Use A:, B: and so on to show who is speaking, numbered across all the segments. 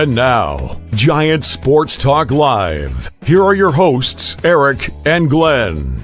A: And now, Giant Sports Talk Live. Here are your hosts, Eric and Glenn.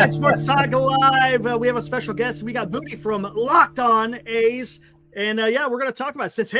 B: Sports Talk Live. We have a special guest. We got Booney from Locked A's, and we're going to talk about it. Since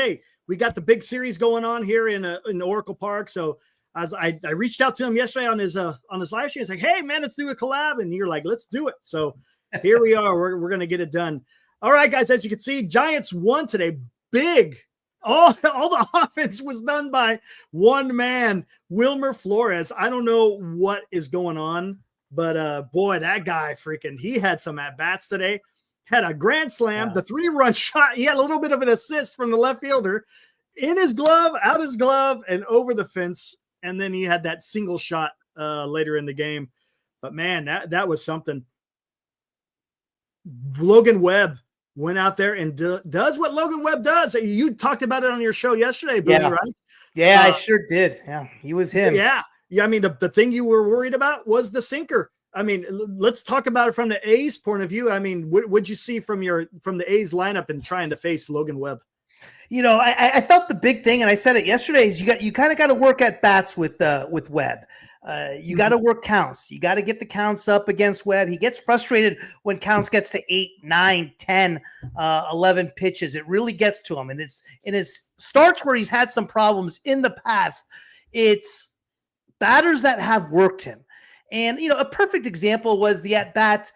B: we got the big series going on here in Oracle Park. So as I reached out to him yesterday on his live stream, he's like, "Hey man, let's do a collab," and you're like, "Let's do it." So here we are. We're going to get it done. All right, guys. As you can see, Giants won today. Big. All the offense was done by one man, Wilmer Flores. I don't know what is going on. But boy, that guy he had some at-bats today. Had a grand slam, the 3-run shot. He had a little bit of an assist from the left fielder in his glove, out his glove, and over the fence. And then he had that single shot later in the game. But man, that was something. Logan Webb went out there and does what Logan Webb does. You talked about it on your show yesterday, Booney, right?
C: Yeah, I sure did. Yeah, he was him.
B: Yeah, I mean, the thing you were worried about was the sinker. I mean, let's talk about it from the A's point of view. I mean, what'd you see from the A's lineup and trying to face Logan Webb?
C: You know, I felt the big thing, and I said it yesterday, is you kind of got to work at bats with Webb. You got to work counts. You got to get the counts up against Webb. He gets frustrated when counts gets to 8, 9, 10, 11 pitches. It really gets to him. And it's in his starts where he's had some problems in the past. It's batters that have worked him. And, a perfect example was the at-bat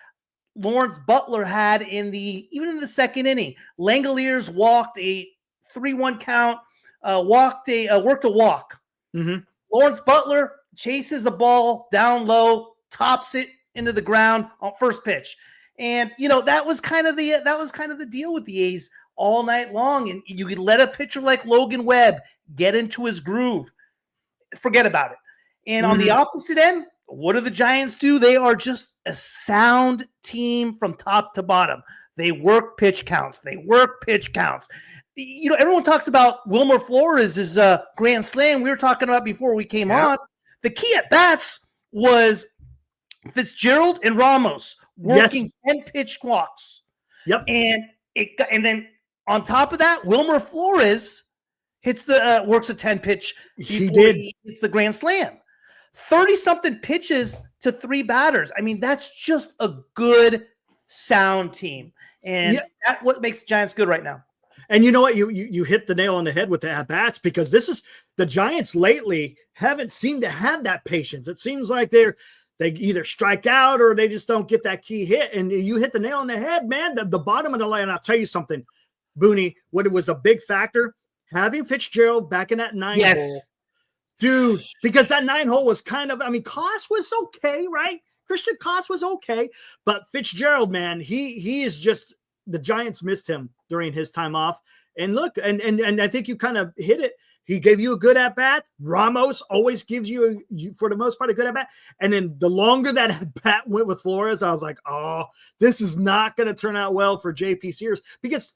C: Lawrence Butler had even in the second inning. Langoliers walked a 3-1 count, worked a walk.
B: Mm-hmm.
C: Lawrence Butler chases the ball down low, tops it into the ground on first pitch. And, that was kind of the deal with the A's all night long. And you could let a pitcher like Logan Webb get into his groove. Forget about it. And on the opposite end, what do the Giants do? They are just a sound team from top to bottom. They work pitch counts. Everyone talks about Wilmer Flores' grand slam we were talking about before we came on. The key at bats was Fitzgerald and Ramos working 10-pitch walks.
B: Yep.
C: And then on top of that, Wilmer Flores hits works a 10-pitch.
B: He did.
C: He hits the grand slam. 30-something pitches to 3 batters. I mean, that's just a good, sound team. And that's what makes the Giants good right now.
B: And you know what? You hit the nail on the head with the at-bats, because the Giants lately haven't seemed to have that patience. It seems like they either strike out or they just don't get that key hit. And you hit the nail on the head, man. The bottom of the line, I'll tell you something, Booney, what it was a big factor, having Fitzgerald back in that 9 hole. Dude, because that 9 hole was Koss was okay, right? Christian Koss was okay, but Fitzgerald, man, he is just, the Giants missed him during his time off. And look, and I think you kind of hit it. He gave you a good at-bat. Ramos always gives you, for the most part, a good at-bat. And then the longer that at-bat went with Flores, I was like, oh, this is not going to turn out well for JP Sears, because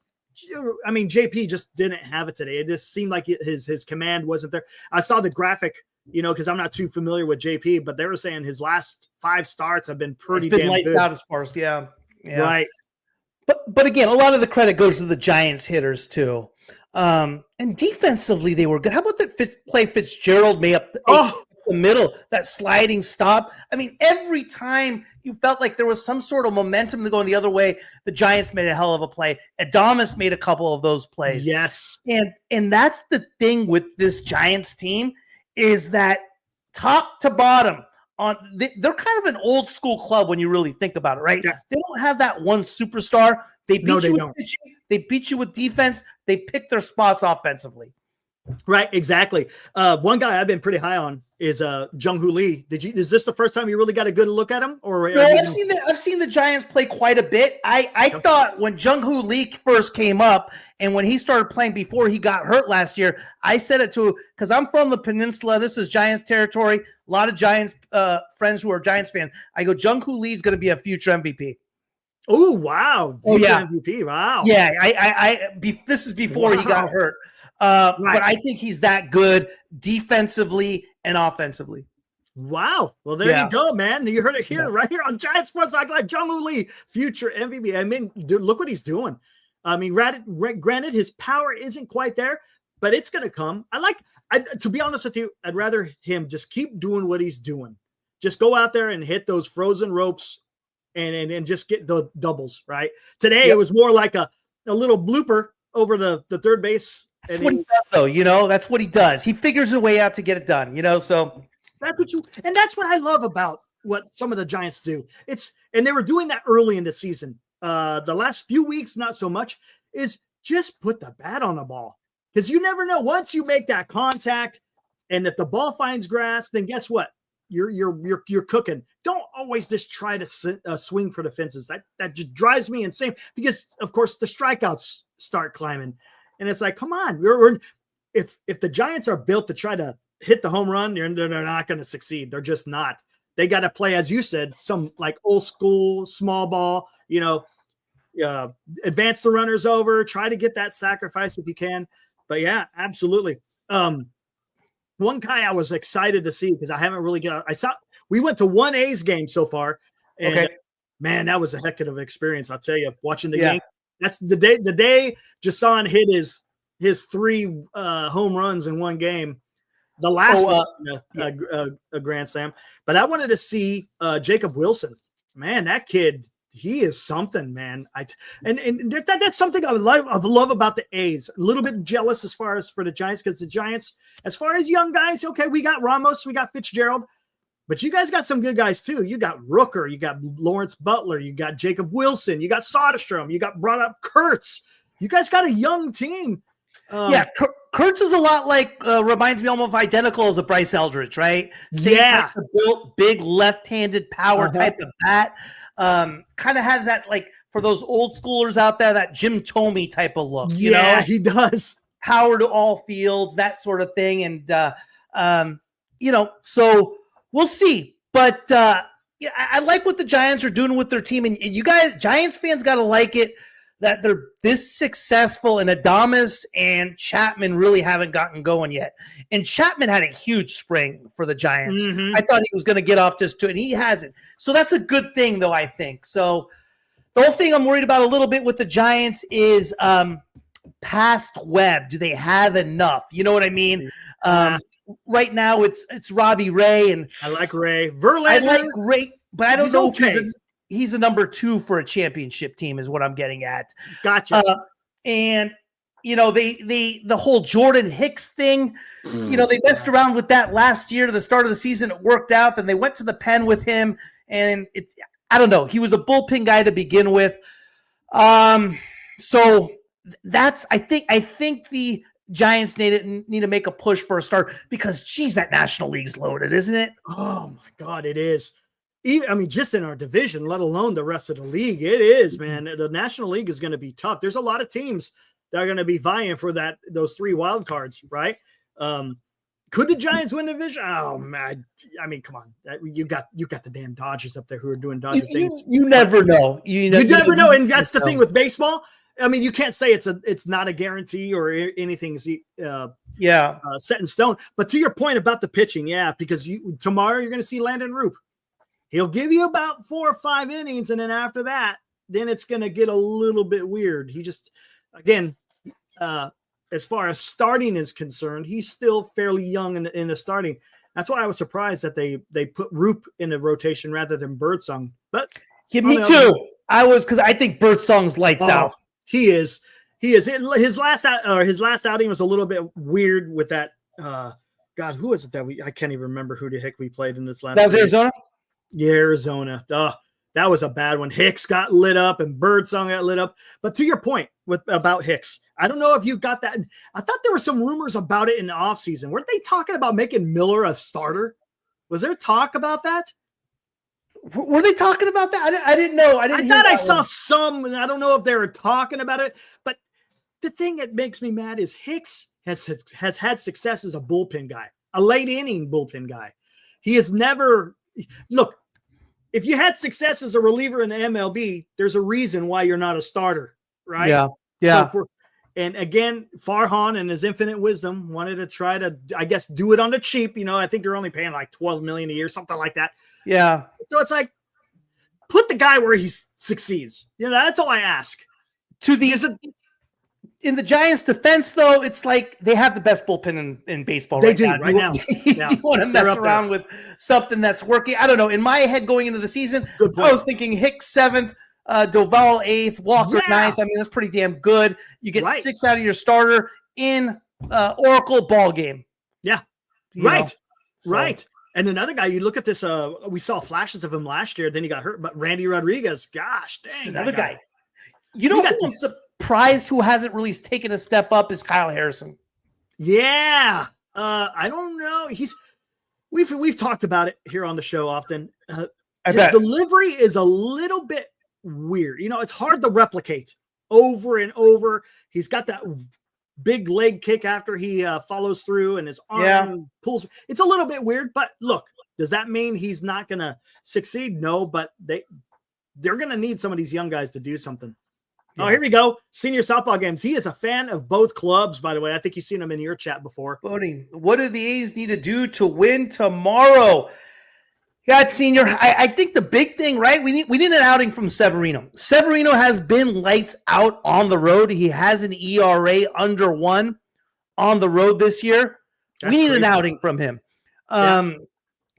B: JP just didn't have it today. It just seemed like his command wasn't there. I saw the graphic, because I'm not too familiar with JP, but they were saying his last 5 starts have been pretty damn
C: lights
B: good.
C: Out as far as
B: right.
C: But again, a lot of the credit goes to the Giants hitters too. And defensively, they were good. How about that play Fitzgerald made up? the middle, that sliding stop. I mean, every time you felt like there was some sort of momentum to go the other way, the Giants made a hell of a play. Adames made a couple of those plays.
B: Yes.
C: And that's the thing with this Giants team is that top to bottom, they're kind of an old school club when you really think about it, right?
B: Yeah.
C: They don't have that one superstar. They beat you with
B: don't.
C: pitching. They beat you with defense. They pick their spots offensively.
B: Right, exactly. One guy I've been pretty high on is Jung-Hoo Lee. Is this the first time you really got a good look at him? Or
C: no, I've seen the Giants play quite a bit. I thought when Jung-Hoo Lee first came up and when he started playing before he got hurt last year, I said it to because I'm from the peninsula. This is Giants territory. A lot of Giants friends who are Giants fans. I go, Jung-Hoo Lee is going to be a future MVP.
B: Oh, wow.
C: Oh, yeah.
B: MVP. Wow.
C: Yeah. This is before he got hurt. Right. But I think he's that good defensively and offensively.
B: Wow. Well, there you go, man. You heard it here, right here on Giants Sports Talk Live. Jung-Hoo Lee, future MVP. I mean, dude, look what he's doing. I mean, granted, his power isn't quite there, but it's going to come. To be honest with you, I'd rather him just keep doing what he's doing. Just go out there and hit those frozen ropes and just get the doubles, right? Today, It was more like a little blooper over the third base.
C: That's what he does, though. That's what he does. He figures a way out to get it done, so
B: that's what I love about what some of the Giants do. And they were doing that early in the season. The last few weeks, not so much, is just put the bat on the ball. Because you never know. Once you make that contact, and if the ball finds grass, then guess what? You're cooking. Don't always just try to swing for the fences. That just drives me insane because, of course, the strikeouts start climbing. And it's like, come on, if the Giants are built to try to hit the home run, they're not going to succeed. They're just not. They got to play, as you said, some like old school small ball, advance the runners over, try to get that sacrifice if you can. But yeah, absolutely. One guy I was excited to see because I haven't really we went to one A's game so far. And man, that was a heck of an experience. I'll tell you, watching the game. That's the day Jason hit his 3 home runs in one game. The last one, a grand slam. But I wanted to see Jacob Wilson. Man, that kid, he is something, man. And that's something I love about the A's. A little bit jealous as far as for the Giants because the Giants, as far as young guys, okay, we got Ramos, we got Fitzgerald. But you guys got some good guys, too. You got Rooker. You got Lawrence Butler. You got Jacob Wilson. You got Soderstrom. You got brought up Kurtz. You guys got a young team.
C: Kurtz is a lot like, reminds me almost identical as a Bryce Eldridge, right? Same type of built, big left-handed power type of bat. Kind of has that, like, for those old schoolers out there, that Jim Thome type of look. You know?
B: He does.
C: Power to all fields, that sort of thing. And, so – we'll see, but I like what the Giants are doing with their team, and you guys, Giants fans, got to like it that they're this successful, and Adames and Chapman really haven't gotten going yet. And Chapman had a huge spring for the Giants. Mm-hmm. I thought he was going to get off just to it, and he hasn't. So that's a good thing, though, I think. So the whole thing I'm worried about a little bit with the Giants is past Webb. Do they have enough? You know what I mean? Right now, it's Robbie Ray, and
B: I like Ray.
C: Verlander, I like Ray, but I don't know if he's a number 2 for a championship team. Is what I'm getting at.
B: Gotcha.
C: And the whole Jordan Hicks thing. They messed around with that last year to the start of the season. It worked out. Then they went to the pen with him, and I don't know. He was a bullpen guy to begin with. So that's I think the Giants need to make a push for a start because, geez, that National League's loaded, isn't it?
B: Oh, my God, it is. Just in our division, let alone the rest of the league, it is, man. The National League is going to be tough. There's a lot of teams that are going to be vying for those 3 wild cards, right? Could the Giants win the division? Oh, man. I mean, come on. You got the damn Dodgers up there who are doing Dodger things.
C: You never know. You
B: never know, and that's the thing with baseball. I mean, you can't say it's not a guarantee or anything's set in stone. But to your point about the pitching, because tomorrow you're going to see Landon Roop. He'll give you about 4 or 5 innings, and then after that, then it's going to get a little bit weird. He just, again, as far as starting is concerned, he's still fairly young in the starting. That's why I was surprised that they put Roop in the rotation rather than Birdsong. But
C: yeah, me too. I was, because I think Birdsong's lights out.
B: He is. His last outing was a little bit weird with that. God, who is it that I can't even remember who the heck we played in this last.
C: That was Arizona.
B: Yeah, Arizona. That was a bad one. Hicks got lit up and Birdsong got lit up. But to your point about Hicks, I don't know if you got that. I thought there were some rumors about it in the offseason. Weren't they talking about making Miller a starter? Was there talk about that?
C: Were they talking about that? I didn't know. I
B: thought I saw some, and I don't know if they were talking about it. But the thing that makes me mad is Hicks has had success as a bullpen guy, a late inning bullpen guy. He has never – look, if you had success as a reliever in the MLB, there's a reason why you're not a starter, right?
C: Yeah, yeah.
B: So and again, Farhan and his infinite wisdom wanted to try to, I guess, do it on the cheap. I think they're only paying like $12 million a year, something like that.
C: Yeah.
B: So it's like, put the guy where he succeeds. That's all I ask.
C: In the Giants' defense, though, it's like they have the best bullpen in baseball right now.
B: Right now.
C: Do you want to mess around with something that's working? I don't know. In my head going into the season, I was thinking Hicks 7th, Doval 8th, Walker 9th. I mean, that's pretty damn good. You get 6 out of your starter in Oracle ball game.
B: Yeah. Right. And another guy, you look at this, we saw flashes of him last year, then he got hurt, but Randy Rodriguez, gosh, dang.
C: Another guy. Who I'm surprised who hasn't really taken a step up is Kyle Harrison.
B: Yeah. I don't know. We've talked about it here on the show often. His delivery is a little bit weird. It's hard to replicate over and over. He's got that big leg kick after he follows through and his arm pulls. It's a little bit weird, but look, does that mean he's not going to succeed? No, but they're going to need some of these young guys to do something. Yeah. Oh, here we go. Senior softball games. He is a fan of both clubs, by the way. I think you've seen him in your chat before.
C: Booney, what do the A's need to do to win tomorrow? Yeah, Senior. I think the big thing, right? We need an outing from Severino. Severino has been lights out on the road. He has an ERA under 1 on the road this year. We need an outing from him. And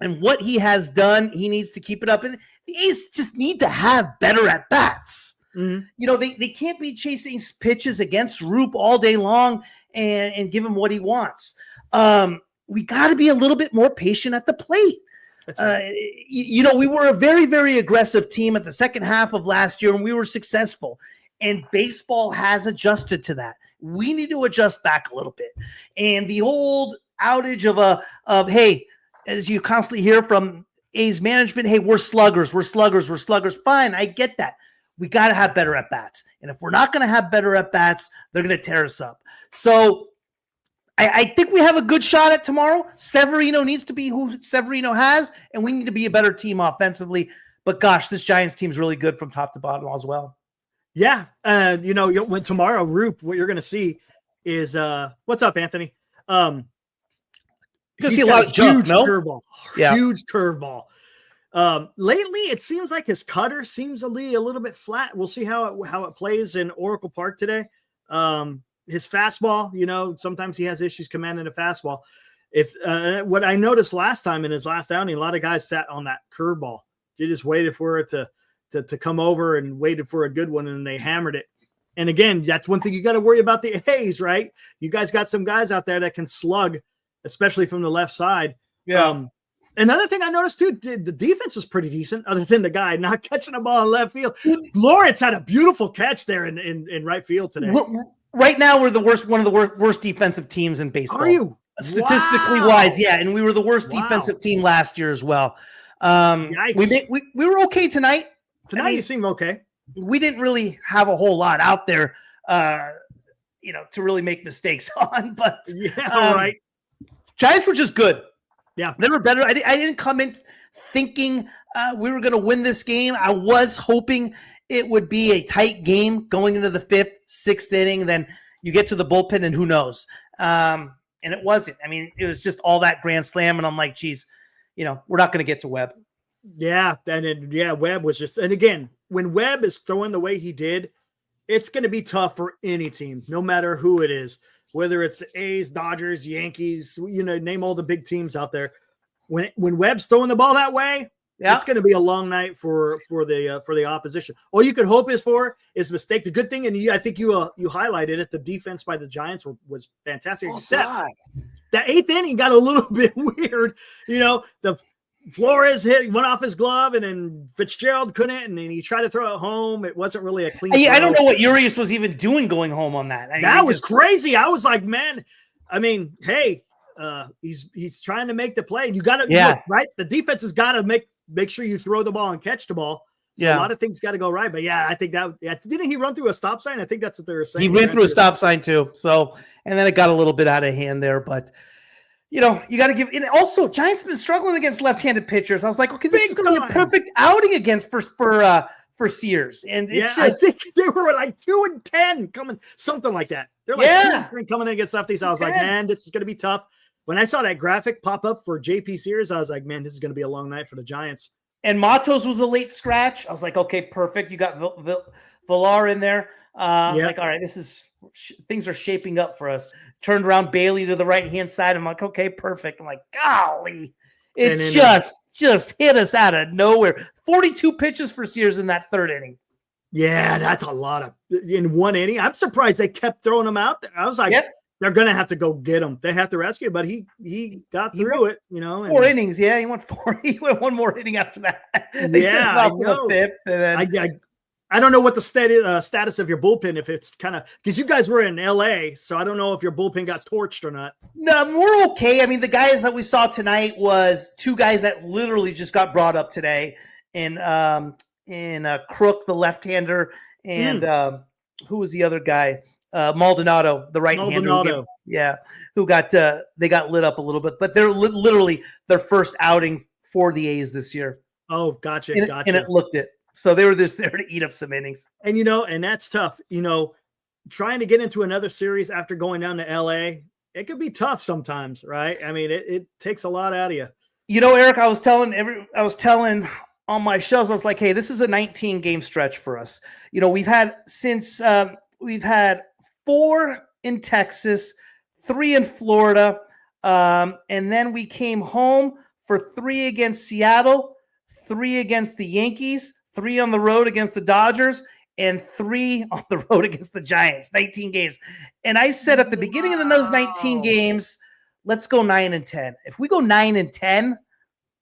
C: what he has done, he needs to keep it up. And the A's just need to have better at-bats. Mm-hmm. They can't be chasing pitches against Roop all day long and give him what he wants. We got to be a little bit more patient at the plate. Right. We were a very, very aggressive team at the second half of last year, and we were successful. And baseball has adjusted to that. We need to adjust back a little bit. And the old outage of hey, as you constantly hear from A's management, hey, we're sluggers. Fine, I get that. We got to have better at-bats. And if we're not going to have better at-bats, they're going to tear us up. So I think we have a good shot at tomorrow. Severino needs to be who Severino has, and we need to be a better team offensively. But gosh, this Giants team's really good from top to bottom as well.
B: Yeah. When tomorrow, Roop, what you're going to see is what's up, Anthony?
C: You're going to see a lot of
B: huge curveball. Huge curveball. Lately, it seems like his cutter seems to be a little bit flat. We'll see how it plays in Oracle Park today. His fastball, sometimes he has issues commanding a fastball. If what I noticed last time in his last outing, a lot of guys sat on that curveball. They just waited for it to come over and waited for a good one, and they hammered it. And again, that's one thing you got to worry about the A's, right? You guys got some guys out there that can slug, especially from the left side.
C: Yeah.
B: Another thing I noticed too, the defense is pretty decent, other than the guy not catching the ball in left field. Lawrence had a beautiful catch there in right field today.
C: Right now, we're one of the worst defensive teams in baseball.
B: Are you?
C: Statistically wise, yeah, and we were the worst defensive team last year as well. We were okay tonight.
B: You seem okay.
C: We didn't really have a whole lot out there, to really make mistakes on. But
B: right.
C: Giants were just good.
B: Yeah,
C: they were better. I didn't come in thinking we were going to win this game. I was hoping it would be a tight game going into the 5th, 6th inning. Then you get to the bullpen, and who knows? And it wasn't. I mean, it was just all that grand slam, and I'm like, geez, we're not going to get to Webb.
B: Yeah, Webb was just – and again, when Webb is throwing the way he did, it's going to be tough for any team, no matter who it is. Whether it's the A's, Dodgers, Yankees, name all the big teams out there. when Webb's throwing the ball that way,
C: Yeah.
B: it's going to be a long night for the opposition. All you could hope is mistake. The good thing, and I think you highlighted it, the defense by the Giants was fantastic. Except that eighth inning got a little bit weird. The Flores went off his glove, and then Fitzgerald couldn't, and then he tried to throw it home. It wasn't really a clean throw.
C: I don't know what Urias was even doing going home on that.
B: That was crazy. I was like, man, I mean, hey, he's trying to make the play. You got to, look, right? The defense has got to make sure you throw the ball and catch the ball. So a lot of things got to go right. But I think didn't he run through a stop sign? I think that's what they were saying.
C: He ran through a stop sign too. So, and then it got a little bit out of hand there, but you got to give. And also, Giants been struggling against left-handed pitchers. I was like, okay, this is going to be a perfect outing against for Sears. And
B: I think they were like 2-10 coming, something like that. They're like 2-10 coming in against lefties. I was like, man, this is going to be tough. When I saw that graphic pop up for JP Sears, I was like, man, this is going to be a long night for the Giants.
C: And Matos was a late scratch. I was like, okay, perfect. You got Villar in there. Like, all right, things are shaping up for us. Turned around Bailey to the right-hand side. I'm like, okay, perfect. I'm like, golly. It just hit us out of nowhere. 42 pitches for Sears in that third inning.
B: Yeah, that's a lot of in one inning. I'm surprised they kept throwing him out there. I was like, they're going to have to go get him. They have to rescue him, but he got through it,
C: 4 innings. Yeah, he went 4. He went one more inning after that.
B: I know.
C: The fifth, and then
B: I don't know what the status of your bullpen, if it's kind of – because you guys were in LA, so I don't know if your bullpen got torched or not.
C: No, we're okay. I mean, the guys that we saw tonight was 2 guys that literally just got brought up today in Crook, the left-hander, and who was the other guy? Maldonado, the right-hander. Who got they got lit up a little bit, but they're literally their first outing for the A's this year.
B: Oh, gotcha.
C: And it looked it. So they were just there to eat up some innings.
B: And, and that's tough. Trying to get into another series after going down to LA, it could be tough sometimes, right? I mean, it takes a lot out of you.
C: Eric, I was telling on my shows, I was like, hey, this is a 19-game stretch for us. We've had 4 in Texas, 3 in Florida, and then we came home for 3 against Seattle, 3 against the Yankees, 3 on the road against the Dodgers, and 3 on the road against the Giants. 19 games. And I said at the beginning of those 19 games, let's go 9-10. If we go 9-10,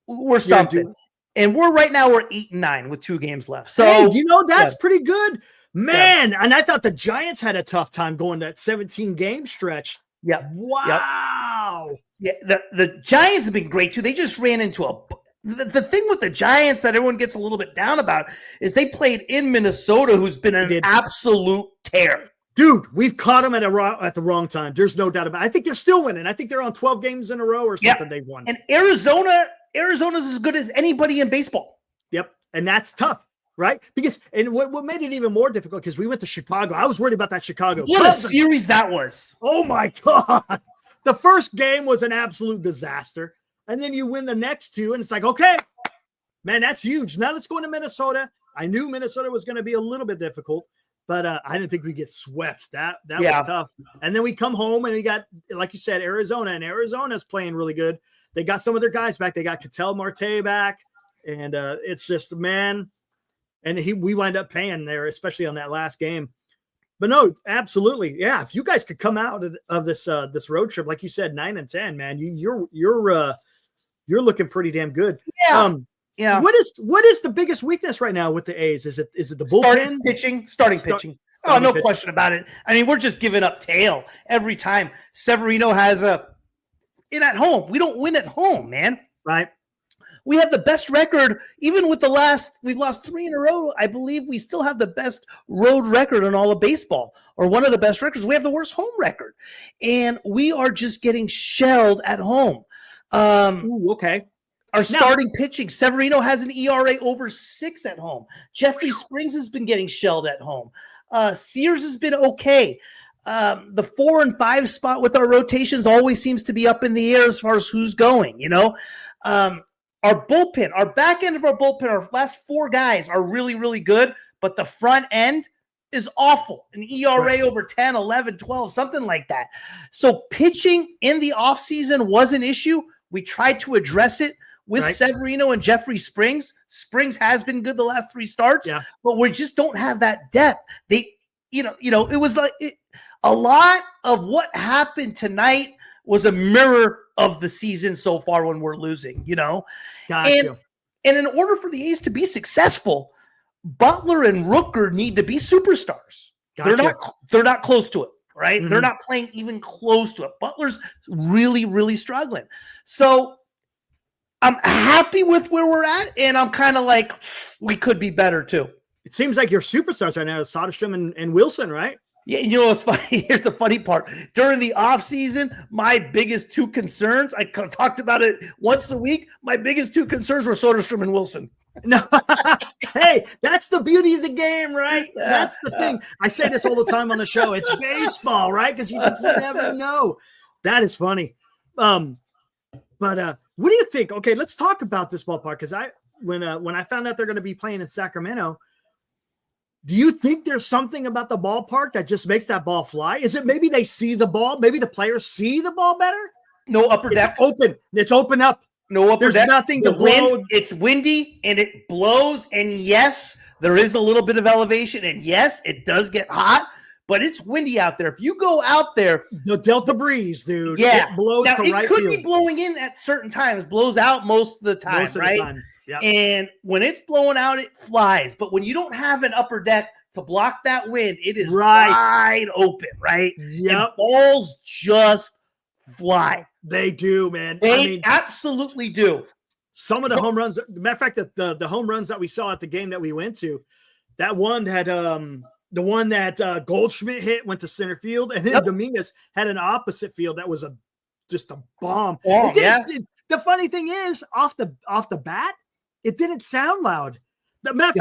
C: we're something. And we're 8-9 with 2 games left. So
B: that's pretty good. Man, and I thought the Giants had a tough time going that 17-game stretch.
C: Yeah.
B: Wow.
C: Yeah, the Giants have been great too. They just ran into the thing with the Giants that everyone gets a little bit down about is they played in Minnesota, who's been an absolute tear.
B: Dude, we've caught them at the wrong time. There's no doubt about it. I think they're still winning. I think they're on 12 games in a row or something they've won.
C: And Arizona's as good as anybody in baseball.
B: Yep. And that's tough. Right? Because what made it even more difficult, because we went to Chicago. I was worried about that Chicago.
C: What a series that was.
B: Oh my God. The first game was an absolute disaster. And then you win the next 2, and it's like, okay, man, that's huge. Now let's go into Minnesota. I knew Minnesota was going to be a little bit difficult, but I didn't think we'd get swept. That was tough. And then we come home and we got, like you said, Arizona, and Arizona's playing really good. They got some of their guys back. They got Ketel Marte back, and it's just, man. And we wind up paying there, especially on that last game. But no, absolutely, yeah. If you guys could come out of this road trip, like you said, 9-10, man, you're looking pretty damn good.
C: Yeah.
B: What is the biggest weakness right now with the A's? Is it the bullpen?
C: Starting pitching. Oh, no question about it. I mean, we're just giving up tail every time. Severino has in at home. We don't win at home, man.
B: Right.
C: We have the best record, even with we've lost 3 in a row. I believe we still have the best road record in all of baseball, or one of the best records. We have the worst home record, and we are just getting shelled at home.
B: Okay.
C: Our starting pitching, Severino has an ERA over 6 at home. Jeffrey Springs has been getting shelled at home. Sears has been okay. The 4 and 5 spot with our rotations always seems to be up in the air as far as who's going, Our bullpen, our back end of our bullpen, our last 4 guys are really, really good, but the front end is awful. An ERA over 10, 11, 12, something like that. So pitching in the offseason was an issue. We tried to address it with Severino and Jeffrey Springs. Springs has been good the last 3 starts, but we just don't have that depth. It was like a lot of what happened tonight was a mirror of the season so far when we're losing,
B: Gotcha.
C: And in order for the A's to be successful, Butler and Rooker need to be superstars.
B: Gotcha.
C: They're not close to it, right? Mm-hmm. They're not playing even close to it. Butler's really, really struggling. So I'm happy with where we're at, and I'm kind of like, we could be better too.
B: It seems like your superstars right now is Soderstrom and Wilson, right?
C: Yeah, you know what's funny? Here's the funny part. During the offseason, my biggest 2 concerns, I talked about it once a week, my biggest 2 concerns were Soderstrom and Wilson.
B: No, hey, that's the beauty of the game, right? That's the thing. I say this all the time on the show. It's baseball, right? Because you just never know. That is funny. But what do you think? Okay, let's talk about this ballpark. Because when I found out they're going to be playing in Sacramento, do you think there's something about the ballpark that just makes that ball fly? Is it maybe they see the ball? Maybe the players see the ball better?
C: No upper deck.
B: Open. It's open up.
C: No upper
B: There's
C: deck.
B: Nothing to blow.
C: It's windy and it blows. And yes, there is a little bit of elevation. And yes, it does get hot, but it's windy out there. If you go out there,
B: the Delta breeze, dude.
C: Yeah,
B: it blows
C: now,
B: to
C: it
B: right
C: could
B: field.
C: be blowing in at certain times. Blows out most of the time, right?
B: Yep.
C: And when it's blowing out, it flies. But when you don't have an upper deck to block that wind, it is wide open, right?
B: Yep.
C: And balls just fly.
B: They do, man.
C: They absolutely do.
B: Some of the home runs, matter of fact, the home runs that we saw at the game that we went to, that one had the one that Goldschmidt hit went to center field, and then Dominguez had an opposite field that was just a bomb. The funny thing is, off the bat, it didn't sound loud. The matter of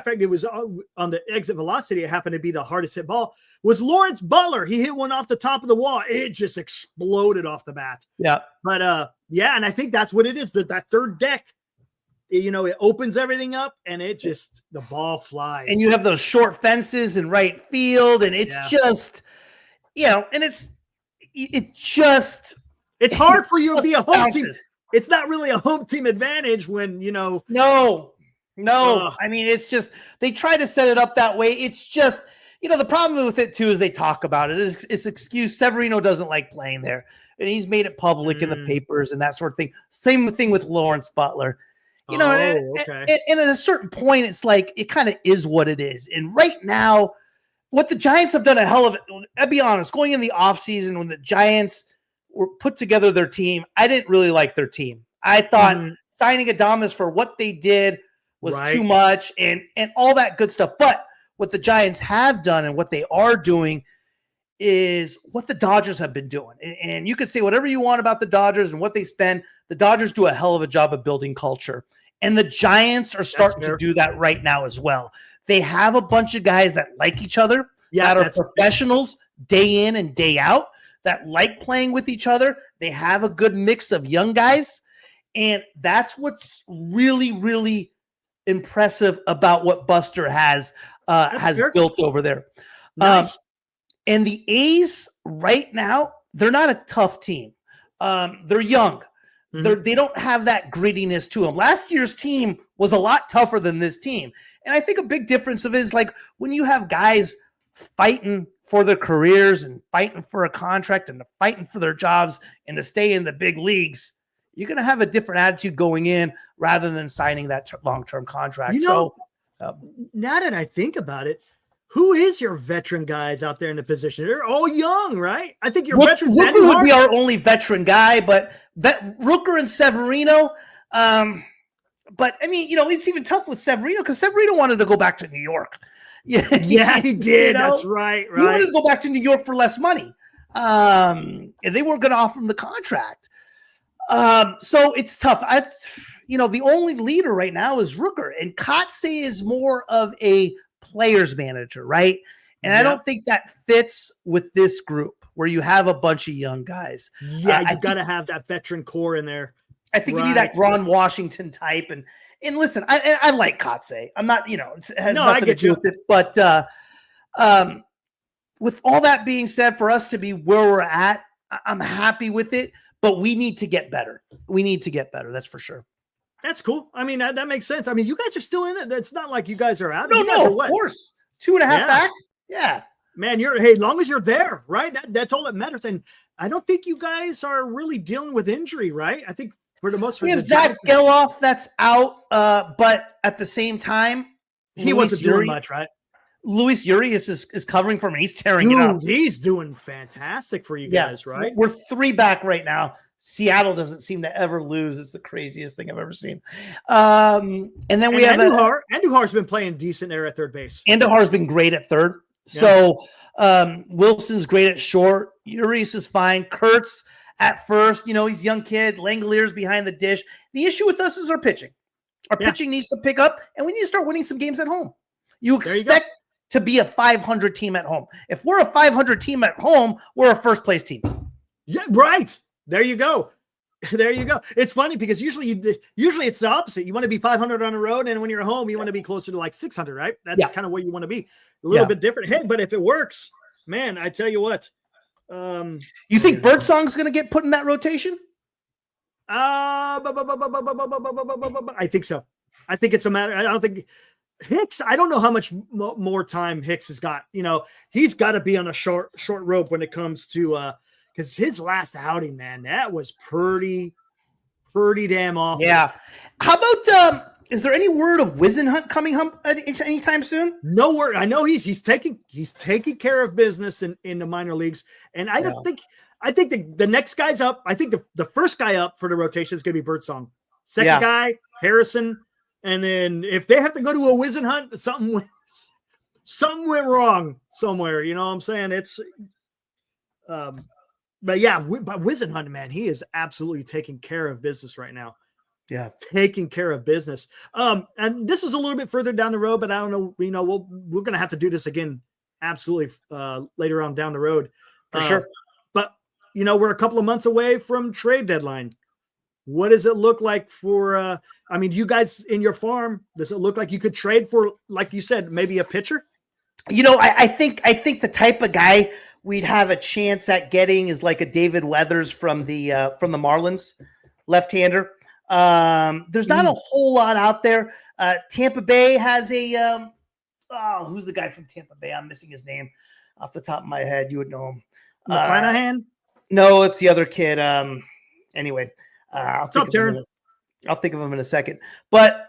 B: fact, it was on the exit velocity. It happened to be the hardest hit ball. Was Lawrence Butler. He hit one off the top of the wall. It just exploded off the bat.
C: Yeah.
B: But and I think that's what it is. That third deck, it opens everything up and the ball flies.
C: And you have those short fences in right field, and it's just, and it's
B: hard for you to be a home team. It's not really a home team advantage when,
C: No. I mean, it's just, they try to set it up that way. It's just, the problem with it too is they talk about it. It's excuse. Severino doesn't like playing there, and he's made it public in the papers and that sort of thing. Same thing with Lawrence Butler. And at a certain point, it's like, it kind of is what it is. And right now, what the Giants have done a hell of it. I'll be honest, going in the offseason when the Giants were put together their team, I didn't really like their team. I thought signing Adames for what they did was too much and all that good stuff. But what the Giants have done and what they are doing is what the Dodgers have been doing. And you could say whatever you want about the Dodgers and what they spend. The Dodgers do a hell of a job of building culture. And the Giants are starting to do that right now as well. They have a bunch of guys that like each other, that are professionals day in and day out, that like playing with each other. They have a good mix of young guys. And that's what's really, really impressive about what Buster has built over there.
B: Nice.
C: And the A's right now, they're not a tough team. They're young. They don't have that grittiness to them. Last year's team was a lot tougher than this team. And I think a big difference of it is like when you have guys fighting for their careers and fighting for a contract and fighting for their jobs and to stay in the big leagues, you're going to have a different attitude going in rather than signing that long-term contract.
B: Now that I think about it, who is your veteran guys out there in the position? They're all young, right? I think your veterans.
C: Rooker would be our only veteran guy, but Rooker and Severino. But I mean, it's even tough with Severino because Severino wanted to go back to New York.
B: Yeah, he did. That's right.
C: He wanted to go back to New York for less money, and they weren't going to offer him the contract. So it's tough. The only leader right now is Rooker, and Kotze is more of a players manager, right? And I don't think that fits with this group where you have a bunch of young guys.
B: Yeah, you got to have that veteran core in there.
C: I think you need that Ron Washington type. And listen, I like Kotze. I'm not, it has nothing to do with it. But with all that being said, for us to be where we're at, I'm happy with it. but we need to get better. We need to get better. That's for sure.
B: That's cool. I mean, that makes sense. I mean, you guys are still in it. It's not like you guys are out.
C: No,
B: You guys are
C: of
B: what?
C: course. 2.5 back. Yeah.
B: Man, as long as you're there, right? That's all that matters. And I don't think you guys are really dealing with injury, right? I think for the most part,
C: we have Zach Geloff that's out, but at the same time,
B: he wasn't doing much, right?
C: Luis Urias is covering for him, and he's tearing it up.
B: He's doing fantastic for you guys, right?
C: We're 3 back right now. Seattle doesn't seem to ever lose. It's the craziest thing I've ever seen. And then we have
B: Andujar's been playing decent there at third base.
C: Andujar's been great at third. So Wilson's great at short. Urias is fine. Kurtz at first. He's a young kid. Langlier's behind the dish. The issue with us is our pitching. Our pitching needs to pick up, and we need to start winning some games at home. You expect to be a 500 team at home. If we're a 500 team at home, we're a first place team.
B: Yeah, right. There you go. There you go. It's funny because usually it's the opposite. You want to be 500 on the road, and when you're home, you want to be closer to like 600, right? That's kind of where you want to be. A little bit different. Hey, but if it works, man, I tell you what.
C: You think Birdsong's going to get put in that rotation?
B: I think so. I think it's a matter. I don't think Hicks. I don't know how much more time Hicks has got. He's got to be on a short rope when it comes to because his last outing, man, that was pretty damn awful.
C: Yeah. How about is there any word of Wisenhunt coming anytime soon?
B: No word. I know he's taking care of business in the minor leagues, and I think the next guy's up. I think the first guy up for the rotation is going to be Birdsong. Second guy, Harrison, and then if they have to go to a Wisenhunt, something went wrong somewhere. You know what I'm saying? It's but Wisenhunt, man, he is absolutely taking care of business right now.
C: Yeah,
B: taking care of business. And this is a little bit further down the road, but I don't know. We're going to have to do this again, absolutely, later on down the road,
C: for sure.
B: But we're a couple of months away from trade deadline. What does it look like for? You guys in your farm, does it look like you could trade for, like you said, maybe a pitcher?
C: I think the type of guy we'd have a chance at getting is like a David Weathers from the Marlins, left-hander. There's not a whole lot out there. Tampa Bay has a who's the guy from Tampa Bay? I'm missing his name off the top of my head. You would know him.
B: McClanahan?
C: No, it's the other kid. Anyway, I'll think of him in a second. But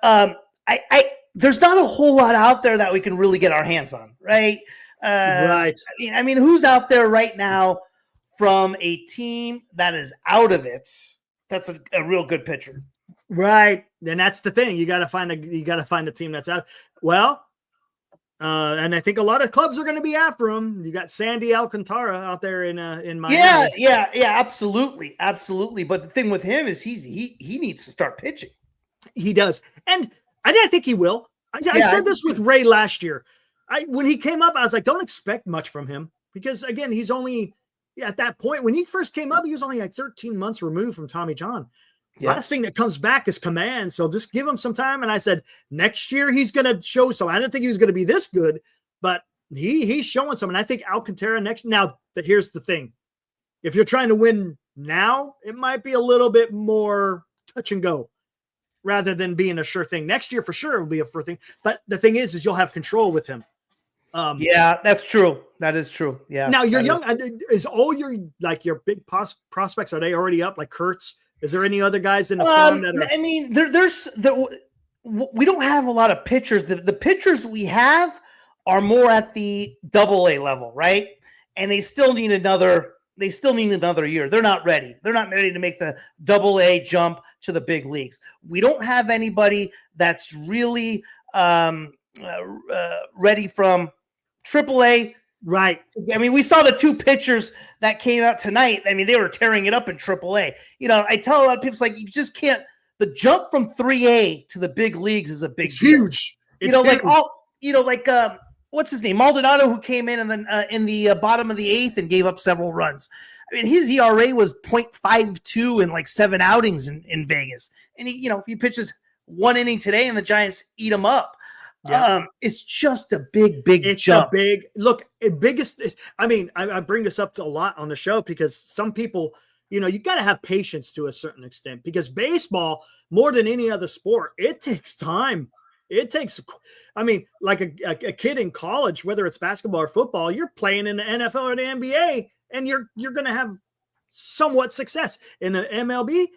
C: there's not a whole lot out there that we can really get our hands on, right?
B: Right.
C: I mean, who's out there right now from a team that is out of it? That's a real good pitcher.
B: Right. And that's the thing. You got to find a team that's out. Well, and I think a lot of clubs are going to be after him. You got Sandy Alcantara out there in Miami.
C: Yeah, absolutely. Absolutely. But the thing with him is he needs to start pitching.
B: He does. And I think he will. I said this with Ray last year. When he came up, I was like, don't expect much from him because again, he's only at that point when he first came up, he was only like 13 months removed from Tommy John. Yeah. Last thing that comes back is command. So just give him some time. And I said, next year he's going to show some. I didn't think he was going to be this good, but he's showing some. And I think Alcantara here's the thing. If you're trying to win now, it might be a little bit more touch and go rather than being a sure thing. Next year, for sure, it will be a sure thing. But the thing is you'll have control with him.
C: Yeah, that's true. That is true. Yeah.
B: Now you're young. Is all your big prospects, are they already up? Like Kurtz? Is there any other guys in the farm that are?
C: I mean, we don't have a lot of pitchers. The pitchers we have are more at the AA level, right? And they still need another year. They're not ready. They're not ready to make the AA jump to the big leagues. We don't have anybody that's really ready from AAA.
B: Right.
C: I mean, we saw the 2 pitchers that came out tonight. I mean, they were tearing it up in AAA. I tell a lot of people, it's like, you just can't. The jump from 3A to the big leagues is a big deal.
B: Huge. It's huge.
C: What's his name? Maldonado, who came in and then in the bottom of the 8th and gave up several runs. I mean, his ERA was 0.52 in like 7 outings in Vegas. And he pitches 1 inning today and the Giants eat him up. Yeah. It's just a big jump. I bring this up a lot on the show because some people,
B: you know, you got to have patience to a certain extent, because baseball, more than any other sport, it takes time. It takes, I mean, like a kid in college, whether it's basketball or football, you're playing in the NFL or the NBA, and you're going to have somewhat success. In the MLB,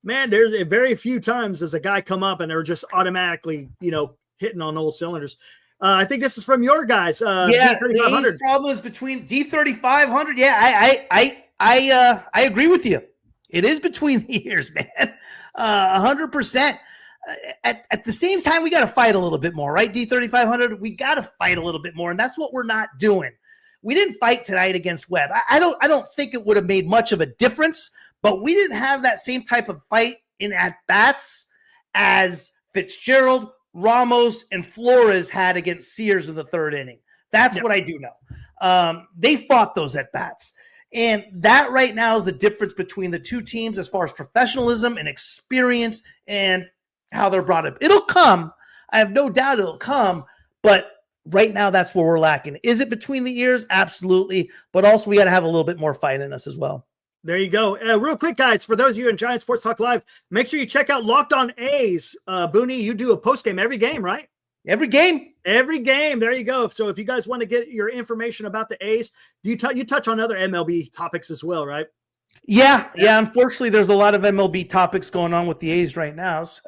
B: man, there's very few times does a guy come up and they're just automatically, you know, hitting on all cylinders. I think this is from your guys.
C: D3500. Problems between D3500. Yeah, I agree with you. It is between the ears, man. 100%. At the same time, we got to fight a little bit more, right? D3500, we got to fight a little bit more, and that's what we're not doing. We didn't fight tonight against Webb. I don't think it would have made much of a difference, but we didn't have that same type of fight in at-bats as Fitzgerald, Ramos, and Flores had against Sears in the third inning. That's what I do know. They fought those at-bats. And that right now is the difference between the two teams as far as professionalism and experience and how they're brought up. It'll come. I have no doubt it'll come, but right now that's where we're lacking. Is it between the ears? Absolutely. But also we got to have a little bit more fight in us as well.
B: There you go. Real quick, guys, for those of you in Giant Sports Talk Live, make sure you check out Locked On A's. Booney, you do a postgame every game, right?
C: Every game.
B: Every game. There you go. So if you guys want to get your information about the A's, you touch on other MLB topics as well, right?
C: Yeah. Unfortunately, there's a lot of MLB topics going on with the A's right now. So.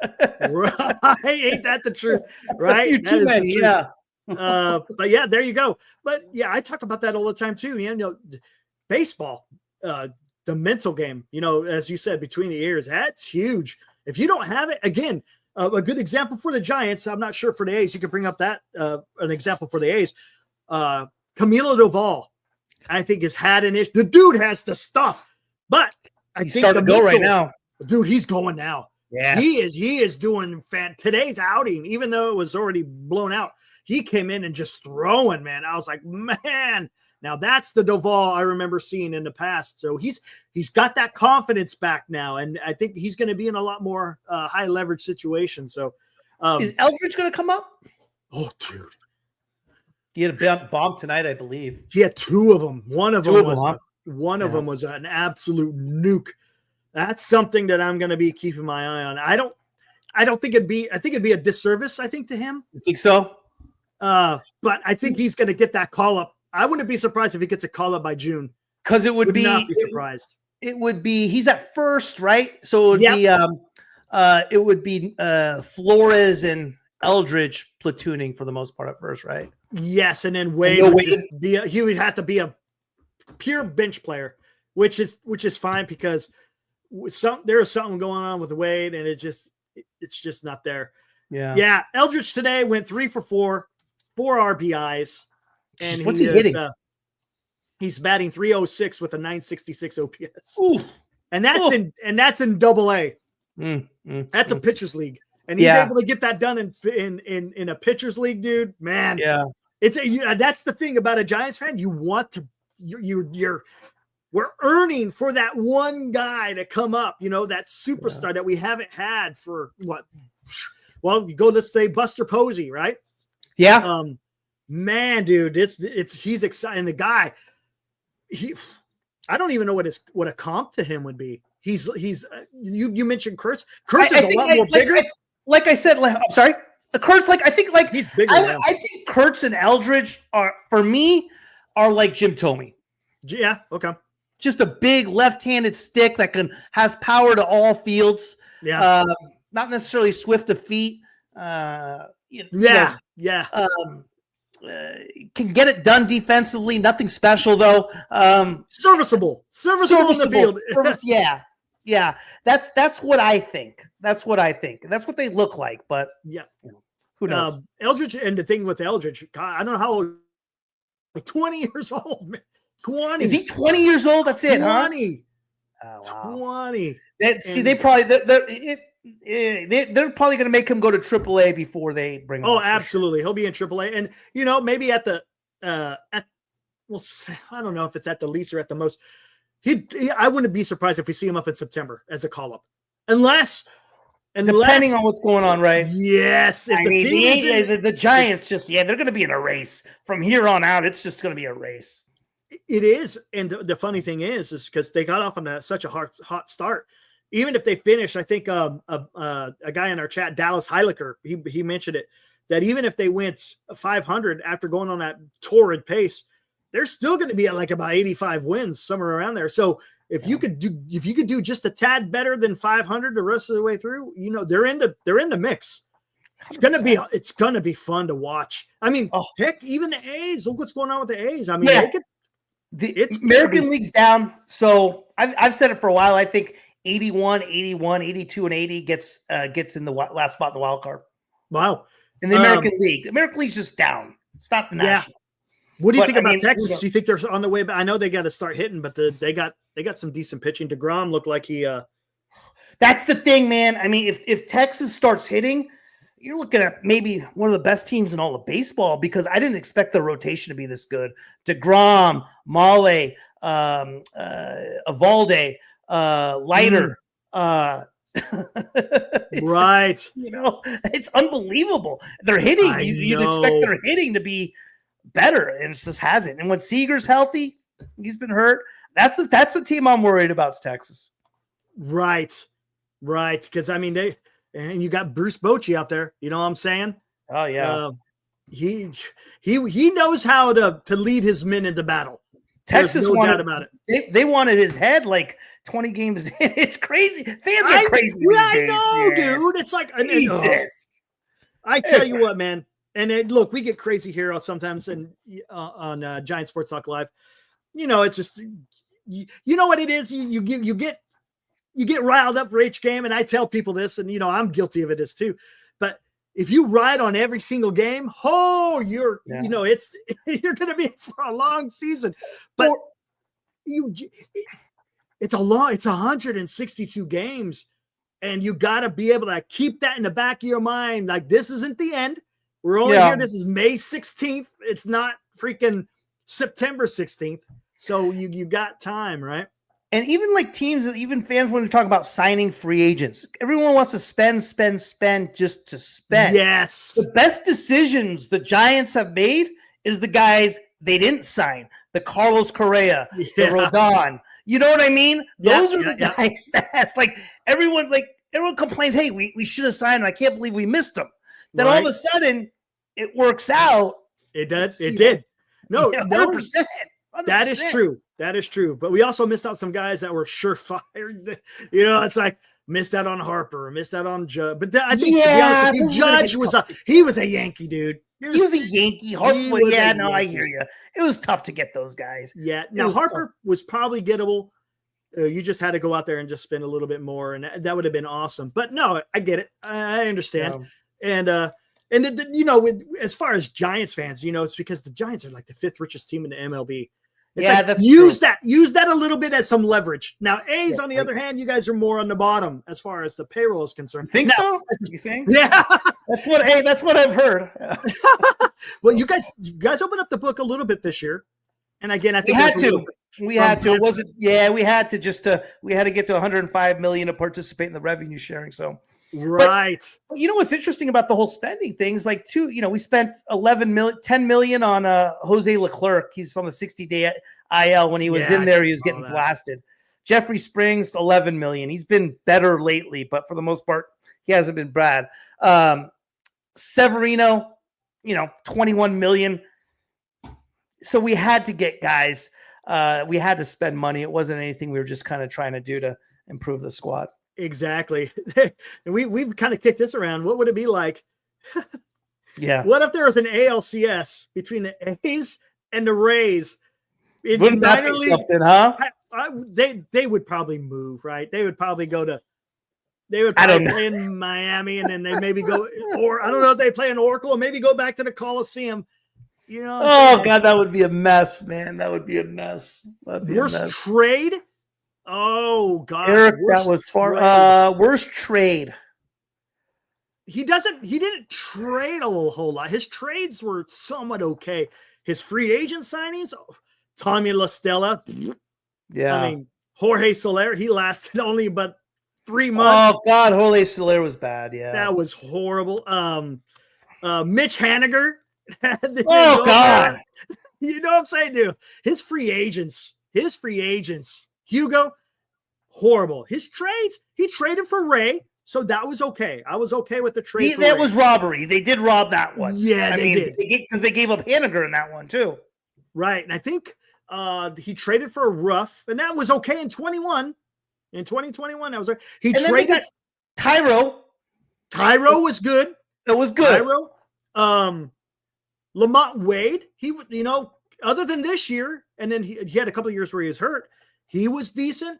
B: Right. Ain't that the truth? Right?
C: Too many, yeah.
B: But yeah, there you go. But yeah, I talk about that all the time too. You know, baseball, the mental game, you know, as you said, between the ears, that's huge. If you don't have it, again, a good example for the Giants, I'm not sure for the A's, you could bring up that, an example for the A's. Camilo Doval, I think, has had an issue. The dude has the stuff, but
C: he's starting to go right now.
B: Dude, he's going now.
C: Yeah.
B: He is doing today's outing, even though it was already blown out. He came in and just throwing, man. I was like, man, now that's the Doval I remember seeing in the past. So he's got that confidence back now, and I think he's going to be in a lot more high leverage situation. So
C: is Eldridge going to come up?
B: Oh, dude,
C: he had a bomb tonight, I believe.
B: He had two of them. One of them was an absolute nuke. That's something that I'm going to be keeping my eye on. I don't think it'd be a disservice, I think, to him.
C: You think so?
B: But I think he's going to get that call up. I wouldn't be surprised if he gets a call up by June.
C: Because it would
B: not be surprised.
C: It would be, he's at first, right? So it would be Flores and Eldridge platooning for the most part at first, right?
B: Yes, and then Wade he would have to be a pure bench player, which is fine, because there is something going on with Wade, and it's just not there. Yeah. Eldridge today went 3 for 4 RBIs, and
C: what's he hitting?
B: He's batting .306 with a .966 OPS.
C: Ooh.
B: And that's in Double-A. That's a pitchers league, and he's able to get that done in a pitchers league, dude. Man, that's the thing about a Giants fan. You want to we're earning for that one guy to come up, you know, that superstar that we haven't had for what? Well, let's say Buster Posey, right?
C: Yeah.
B: Man, dude, he's exciting. The guy, I don't even know what a comp to him would be. You mentioned Kurtz. Kurtz is a lot more bigger.
C: Like I said, I'm sorry. The Kurtz, I think
B: he's bigger.
C: I think Kurtz and Eldridge are like Jim Thome.
B: Yeah. Okay.
C: Just a big left-handed stick that has power to all fields.
B: Yeah.
C: Not necessarily swift of feet. Can get it done defensively. Nothing special though.
B: Serviceable in the field.
C: Yeah. That's what I think. That's what they look like. But who knows?
B: Eldridge, and the thing with Eldridge, God, I don't know how old. Like 20 years old, man. 20.
C: Is he 20 years old? That's it,
B: 20.
C: Huh? Oh, wow.
B: 20.
C: They're probably going to make him go to AAA before they bring him.
B: Oh, absolutely. He'll be in AAA, and maybe at the I don't know if it's at the least or at the most. I wouldn't be surprised if we see him up in September as a call up, unless depending
C: on what's going on, right?
B: Yes.
C: The Giants they're going to be in a race from here on out. It's just going to be a race.
B: It is, and the funny thing is because they got off on such a hot start. Even if they finish, I think a guy in our chat, Dallas Heiliker, he mentioned it, that even if they went 500 after going on that torrid pace, they're still going to be at like about 85 wins, somewhere around there. So if you could do just a tad better than 500 the rest of the way through, they're in the mix. It's
C: 100%.
B: it's gonna be fun to watch. I mean, heck, even the A's. Look what's going on with the A's. I mean,
C: it's American League's down. So I've said it for a while. I think 81, 81, 82, and 80 gets in the last spot in the wild card.
B: Wow.
C: In the American League. The American League's just down. It's not the national.
B: What do you think about Texas? Do you think they're on the way back? I know they got to start hitting, but they got some decent pitching. DeGrom looked like he
C: That's the thing, man. I mean, if Texas starts hitting, you're looking at maybe one of the best teams in all of baseball, because I didn't expect the rotation to be this good. DeGrom, Male, Evalde, Leiter.
B: Right.
C: It's unbelievable. They're hitting. You'd expect their hitting to be better, and it just hasn't. And when Seager's healthy, he's been hurt. That's the team I'm worried about. Is Texas.
B: Right. Because I mean and you got Bruce Bochy out there. You know what I'm saying?
C: Oh yeah.
B: He knows how to lead his men into battle.
C: Texas
B: no doubt about it.
C: They wanted his head like 20 games in. It's crazy. Fans are crazy.
B: I know, dude. It's like
C: Jesus.
B: I tell you what, man. And look, we get crazy here sometimes on Giant Sports Talk Live. It's just you know what it is. You get riled up for each game, and I tell people this, and I'm guilty of it too. But if you ride on every single game, you're going to be for a long season. But it's 162 games, and you got to be able to keep that in the back of your mind. Like, this isn't the end. We're only here. This is May 16th. It's not freaking September 16th. So you got time, right?
C: And even like teams, even fans, when we talk about signing free agents, everyone wants to spend just to spend.
B: Yes.
C: The best decisions the Giants have made is the guys they didn't sign, the Carlos Correa, the Rodon. You know what I mean? Those are the guys that's like everyone complains, hey, we should have signed him. I can't believe we missed him. Then all of a sudden it works out.
B: It does. It did. No,
C: 100%.
B: That is true. That is true. But we also missed out some guys that were surefire. It's like missed out on Harper, missed out on Judge. But I think to be honest with you, Judge was a Yankee dude.
C: He was a Yankee. Harper, I hear you. It was tough to get those guys.
B: Yeah. Now Harper was probably gettable. You just had to go out there and just spend a little bit more, and that would have been awesome. But no, I get it. I understand. Yeah. And as far as Giants fans, it's because the Giants are like the 5th richest team in the MLB.
C: That's
B: use that a little bit as some leverage. Now, A's on the other hand, you guys are more on the bottom as far as the payroll is concerned.
C: So? You think?
B: Yeah,
C: that's what I've heard.
B: Well, you guys opened up the book a little bit this year, and again, I think
C: we had to. It wasn't. Yeah, we had to we had to get to 105 million to participate in the revenue sharing. So.
B: Right.
C: But you know what's interesting about the whole spending things, like we spent 10 million on Jose Leclerc. He's on the 60-day IL. When he was in there, he was getting blasted. Jeffrey Springs, 11 million. He's been better lately, but for the most part, he hasn't been bad. Severino, 21 million. So we had to get guys. We had to spend money. It wasn't anything we were just kind of trying to do to improve the squad.
B: Exactly. And we've kind of kicked this around. What would it be like?
C: Yeah.
B: What if there was an ALCS between the A's and the Rays?
C: Wouldn't that be something, huh?
B: They would probably move, right? They would probably play in Miami, and then they maybe go, or I don't know if they play in Oracle, or maybe go back to the Coliseum.
C: God, that would be a mess, man. That would be a mess.
B: Worst trade? Oh God,
C: Eric, that was far. Worst trade.
B: He didn't trade a whole lot. His trades were somewhat okay. His free agent signings, Tommy La Stella.
C: Yeah.
B: I mean, Jorge Soler, he lasted only but 3 months.
C: Oh God, Jorge Soler was bad. Yeah.
B: That was horrible. Mitch Haniger.
C: Oh God.
B: You know what I'm saying, dude? His free agents, Hugo, horrible. His trades, he traded for Ray, so that was okay. I was okay with the trade.
C: That was robbery. They did rob that one.
B: Yeah, they did.
C: Because they gave up Haniger in that one too.
B: Right, and I think he traded for a Ruff, and that was okay in 21. In 2021, that was okay. He traded
C: Tyro.
B: Tyro was good.
C: That was good.
B: Tyro. Lamont Wade, other than this year, and then he had a couple of years where he was hurt, he was decent.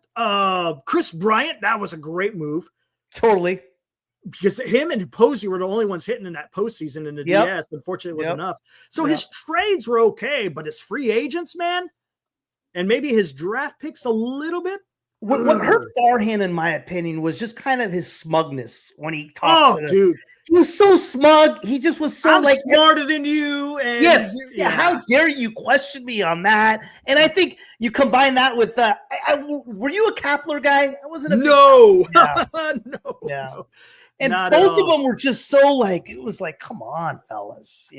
B: Chris Bryant, that was a great move.
C: Totally.
B: Because him and Posey were the only ones hitting in that postseason in the DS. Unfortunately, it was enough. So his trades were okay, but his free agents, man, and maybe his draft picks a little bit.
C: What hurt Farhan, in my opinion, was just kind of his smugness when he talked.
B: Oh, dude.
C: He was so smug. He just was so
B: I'm smarter than you. And
C: yes. Yeah. How dare you question me on that? And I think you combine that with were you a Kapler guy? I wasn't a
B: no.
C: No. Yeah. And
B: not
C: both of them were just so it was like, come on, fellas,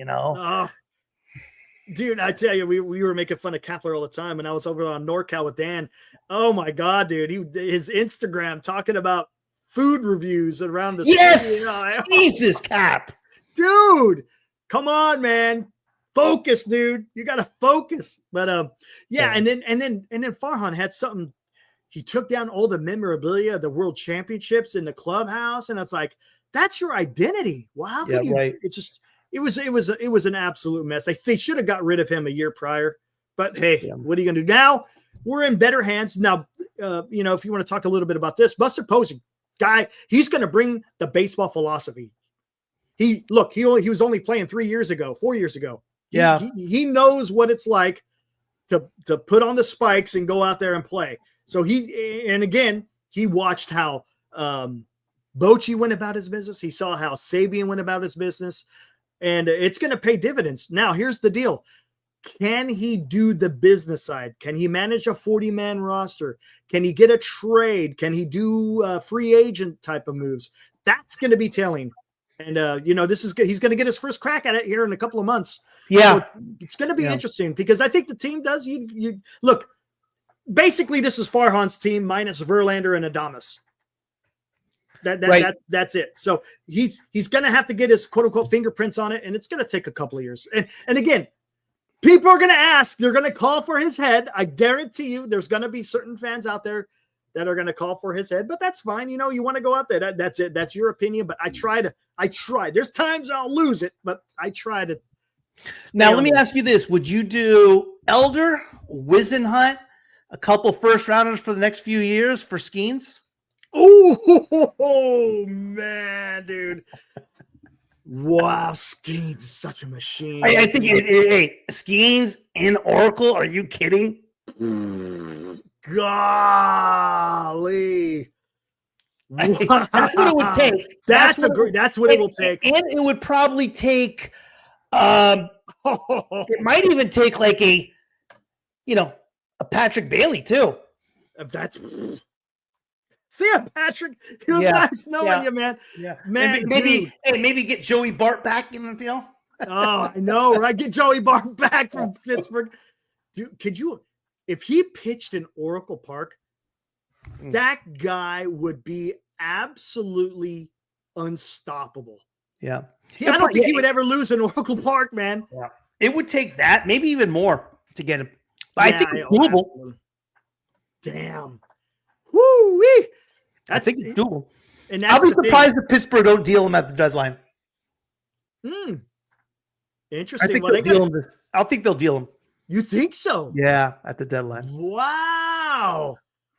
B: Dude, I tell you, we were making fun of Kapler all the time, and I was over on NorCal with Dan. Oh my God, dude. His Instagram talking about food reviews around the
C: city, Jesus, Cap.
B: Dude, come on, man. Focus, dude. You gotta focus. But and then Farhan had something. He took down all the memorabilia of the world championships in the clubhouse, and it's like, that's your identity. Well, how could you? Right. It's just it was an absolute mess. They should have got rid of him a year prior. But hey, what are you gonna do? Now we're in better hands. Now, if you want to talk a little bit about this, Buster Posey, guy, he's gonna bring the baseball philosophy. He was only playing 4 years ago. Yeah. He knows what it's like to put on the spikes and go out there and play. So he watched how Bochy went about his business. He saw how Sabian went about his business, and it's going to pay dividends. Now, here's the deal. Can he do the business side? Can he manage a 40-man roster? Can he get a trade? Can he do free agent type of moves? That's going to be telling. And, this is good. He's going to get his first crack at it here in a couple of months. Yeah. So it's going to be interesting because I think the team does. You look, basically this is Farhan's team minus Verlander and Adames. That's it. So he's going to have to get his quote unquote fingerprints on it. And it's going to take a couple of years. And again, people are going to ask, they're going to call for his head. I guarantee you there's going to be certain fans out there that are going to call for his head, but that's fine. You want to go out there. That's it. That's your opinion. But I try. There's times I'll lose it, but I try to.
C: Now, let me ask you this. Would you do Elder, Wisenhunt, a couple first rounders for the next few years for Skeens?
B: Oh, man, dude. Wow, Skeens is such a machine.
C: I think Skeens in Oracle. Are you kidding?
B: Golly.
C: That's what it would take.
B: That's what it will take.
C: And it would probably take it might even take like a Patrick Bailey too.
B: See ya, Patrick. It was nice knowing you, man.
C: Yeah. Man, maybe get Joey Bart back in the deal.
B: Oh, I know, right? Get Joey Bart back from Pittsburgh. Dude, could you, if he pitched in Oracle Park, that guy would be absolutely unstoppable.
C: Yeah.
B: I don't think he would ever lose in Oracle Park, man.
C: Yeah. It would take that, maybe even more to get him. But I think it's doable.
B: Absolutely. Damn. Woo-wee.
C: I think it's doable.
B: And
C: I'll be surprised if Pittsburgh don't deal him at the deadline.
B: Interesting.
C: I think they'll deal him.
B: You think so?
C: Yeah, at the deadline.
B: Wow.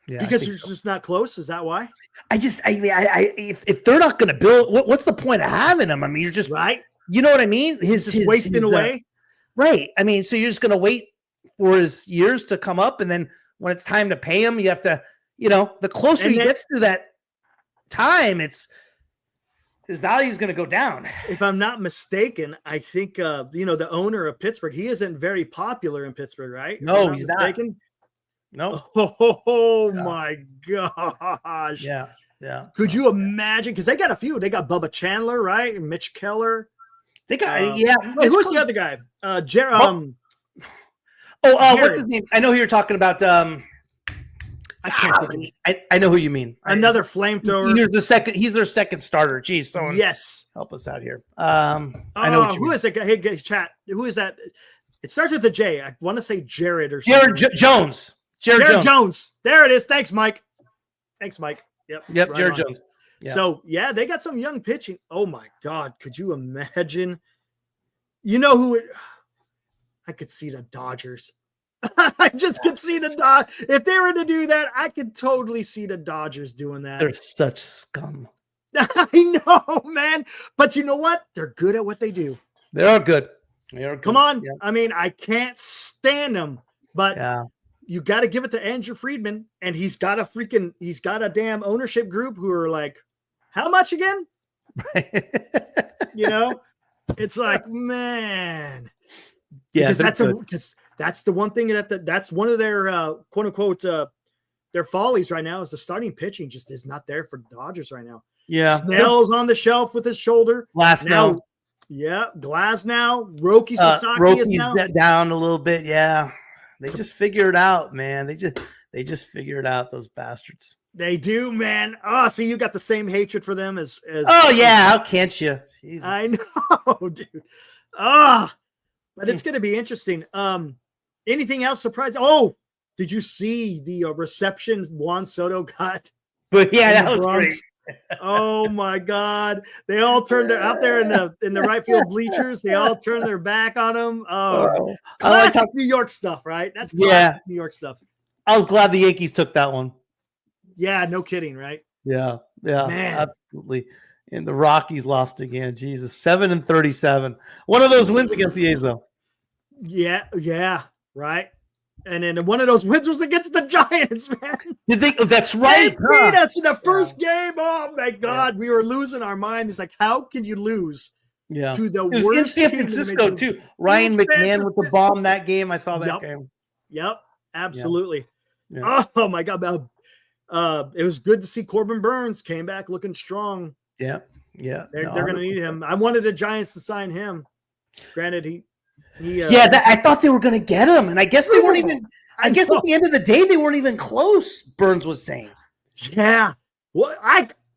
B: Yeah, because you're just not close. Is that why?
C: If they're not going to build, what's the point of having him? I mean, you're just
B: right.
C: You know what I mean?
B: He's wasting away.
C: Right. I mean, so you're just going to wait for his years to come up, and then when it's time to pay him, you have to, the closer he gets to that time, his value is going to go down.
B: If I'm not mistaken, I think the owner of Pittsburgh, he isn't very popular in Pittsburgh, right?
C: No, he's not.
B: No. Oh my gosh.
C: Yeah. Yeah.
B: Could you imagine? Because they got a few. They got Bubba Chandler, right? And Mitch Keller.
C: They got
B: wait, who's the other guy?
C: What's his name? I know who you're talking about. I can't think of it. I know who you mean.
B: Another flamethrower.
C: He's their second starter. Jeez, someone help us out here. I know what you mean.
B: Is it? Hey, chat. Who is that? It starts with a J. I want to say Jared or
C: something. Jones. Jared Jones.
B: There it is. Thanks, Mike. Yep.
C: Right Jared Jones.
B: Yeah. So they got some young pitching. Oh my God. Could you imagine? You know who I could see the Dodgers. I just could see the Dodgers. If they were to do that, I could totally see the Dodgers doing that.
C: They're such scum.
B: I know, man. But you know what? They're good at what they do.
C: They are good.
B: Come on. Yeah. I mean, I can't stand them, but you got to give it to Andrew Friedman. And he's got a damn ownership group who are like, how much again? It's like, man.
C: Yeah.
B: Because that's the one thing that's one of their quote unquote, their follies right now is the starting pitching just is not there for the Dodgers right now.
C: Yeah.
B: Snell's on the shelf with his shoulder.
C: Glasnow.
B: Yeah, Glasnow. Roki Sasaki is now
C: down a little bit. Yeah, they just figure it out, man. They just figure it out. Those bastards.
B: They do, man. Oh, so you got the same hatred for them as
C: oh yeah, how can't you? Jesus.
B: I know, dude. But it's going to be interesting. Anything else surprising? Oh, did you see the reception Juan Soto got?
C: But yeah, that was great.
B: Oh my God! They all turned out there in the right field bleachers. They all turned their back on him. Oh, classic New York stuff, right? That's classic New York stuff.
C: I was glad the Yankees took that one.
B: Yeah, no kidding, right?
C: Yeah, man. Absolutely. And the Rockies lost again. Jesus, 7-37. One of those wins against the A's, though.
B: Yeah, right. And then one of those wins was against the Giants, man.
C: Did they? Oh, that's right.
B: They beat us in the first game. Oh my God, we were losing our mind. It's like, how can you lose?
C: Yeah,
B: to the
C: it was in San Francisco too. Ryan McMahon with the bomb that game. I saw that game.
B: Yep, absolutely. Yeah. Oh my God, it was good to see Corbin Burns came back looking strong.
C: Yeah.
B: They're going to need him. I wanted the Giants to sign him. Granted,
C: I thought they were going to get him, and I guess they weren't even. I guess at the end of the day, they weren't even close. Burns was saying.
B: Yeah. Well,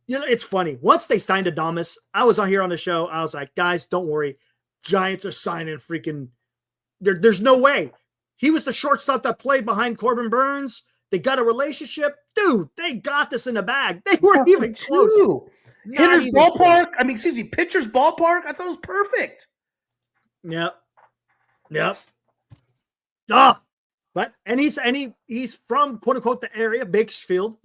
B: it's funny. Once they signed Adames, I was on here on the show. I was like, guys, don't worry. Giants are signing freaking. There's no way. He was the shortstop that played behind Corbin Burns. They got a relationship, dude. They got this in the bag. They weren't even close.
C: Hitter's ballpark. Pitcher's ballpark. I thought it was perfect.
B: Yep. But he's from quote unquote the area, Bakersfield,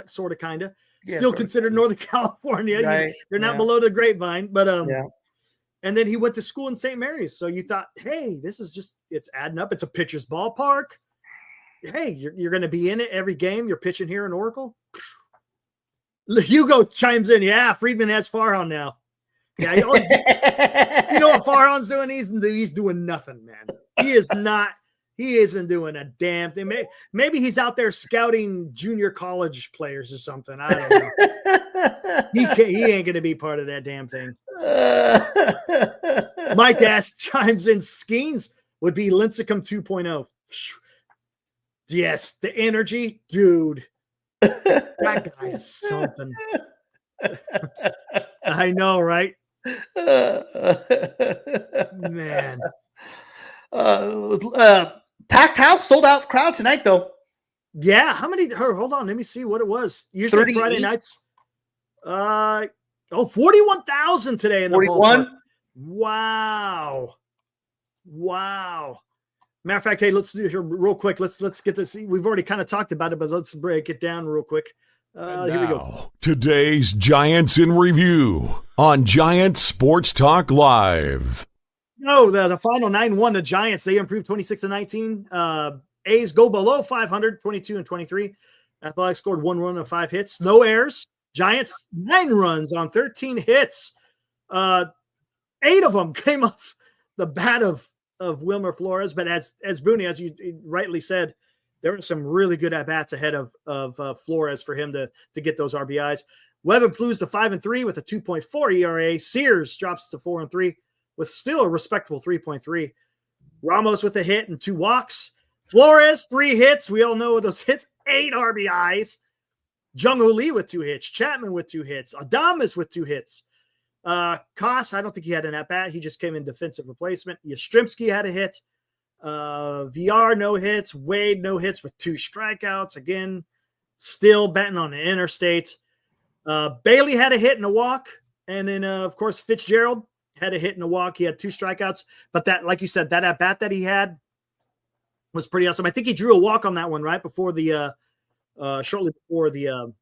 B: sort of kind of still considered Northern California.
C: Right.
B: They're not below the grapevine, but and then he went to school in St. Mary's. So you thought, hey, this is it's adding up. It's a pitcher's ballpark. Hey, you're going to be in it every game. You're pitching here in Oracle. Hugo chimes in. Yeah, Friedman has Farhan now. Yeah, you know what Farhan's doing? He's doing nothing, man. He isn't doing a damn thing. Maybe he's out there scouting junior college players or something. I don't know. He ain't going to be part of that damn thing. Mike chimes in. Skeens would be Lincecum 2.0. Yes, the energy, dude. That guy is something. I know, right? Man.
C: Packed house, sold out crowd tonight, though.
B: Yeah. How many? Hold on. Let me see what it was. Usually 38? Friday nights. 41,000 today in the 41. Wow. Matter of fact, hey, let's do it here real quick. Let's get this. We've already kind of talked about it, but let's break it down real quick. Here we go.
A: Today's Giants in Review on Giant Sports Talk Live.
B: No, the final 9-1, the Giants, they improved 26-19. A's go below 500, 22-23. Athletics scored 1 run on 5 hits. No errors. Giants, 9 runs on 13 hits. 8 of them came off the bat of Wilmer Flores. But as Booney, as you rightly said, there were some really good at-bats ahead of Flores for him to get those RBIs. Webb improves to 5-3 with a 2.4 ERA. Sears drops to 4-3 with still a respectable 3.3. Ramos with a hit and 2 walks. Flores, 3 hits. We all know those hits. 8 RBIs. Jung-Hoo Lee with 2 hits. Chapman with 2 hits. Adames with 2 hits. Koss, I don't think he had an at-bat. He just came in defensive replacement. Yastrzemski had a hit. VR, no hits. Wade, no hits with 2 strikeouts. Again, still betting on the interstate. Bailey had a hit and a walk. And then, of course, Fitzgerald had a hit and a walk. He had 2 strikeouts. But that, like you said, that at-bat that he had was pretty awesome. I think he drew a walk on that one right before the shortly before the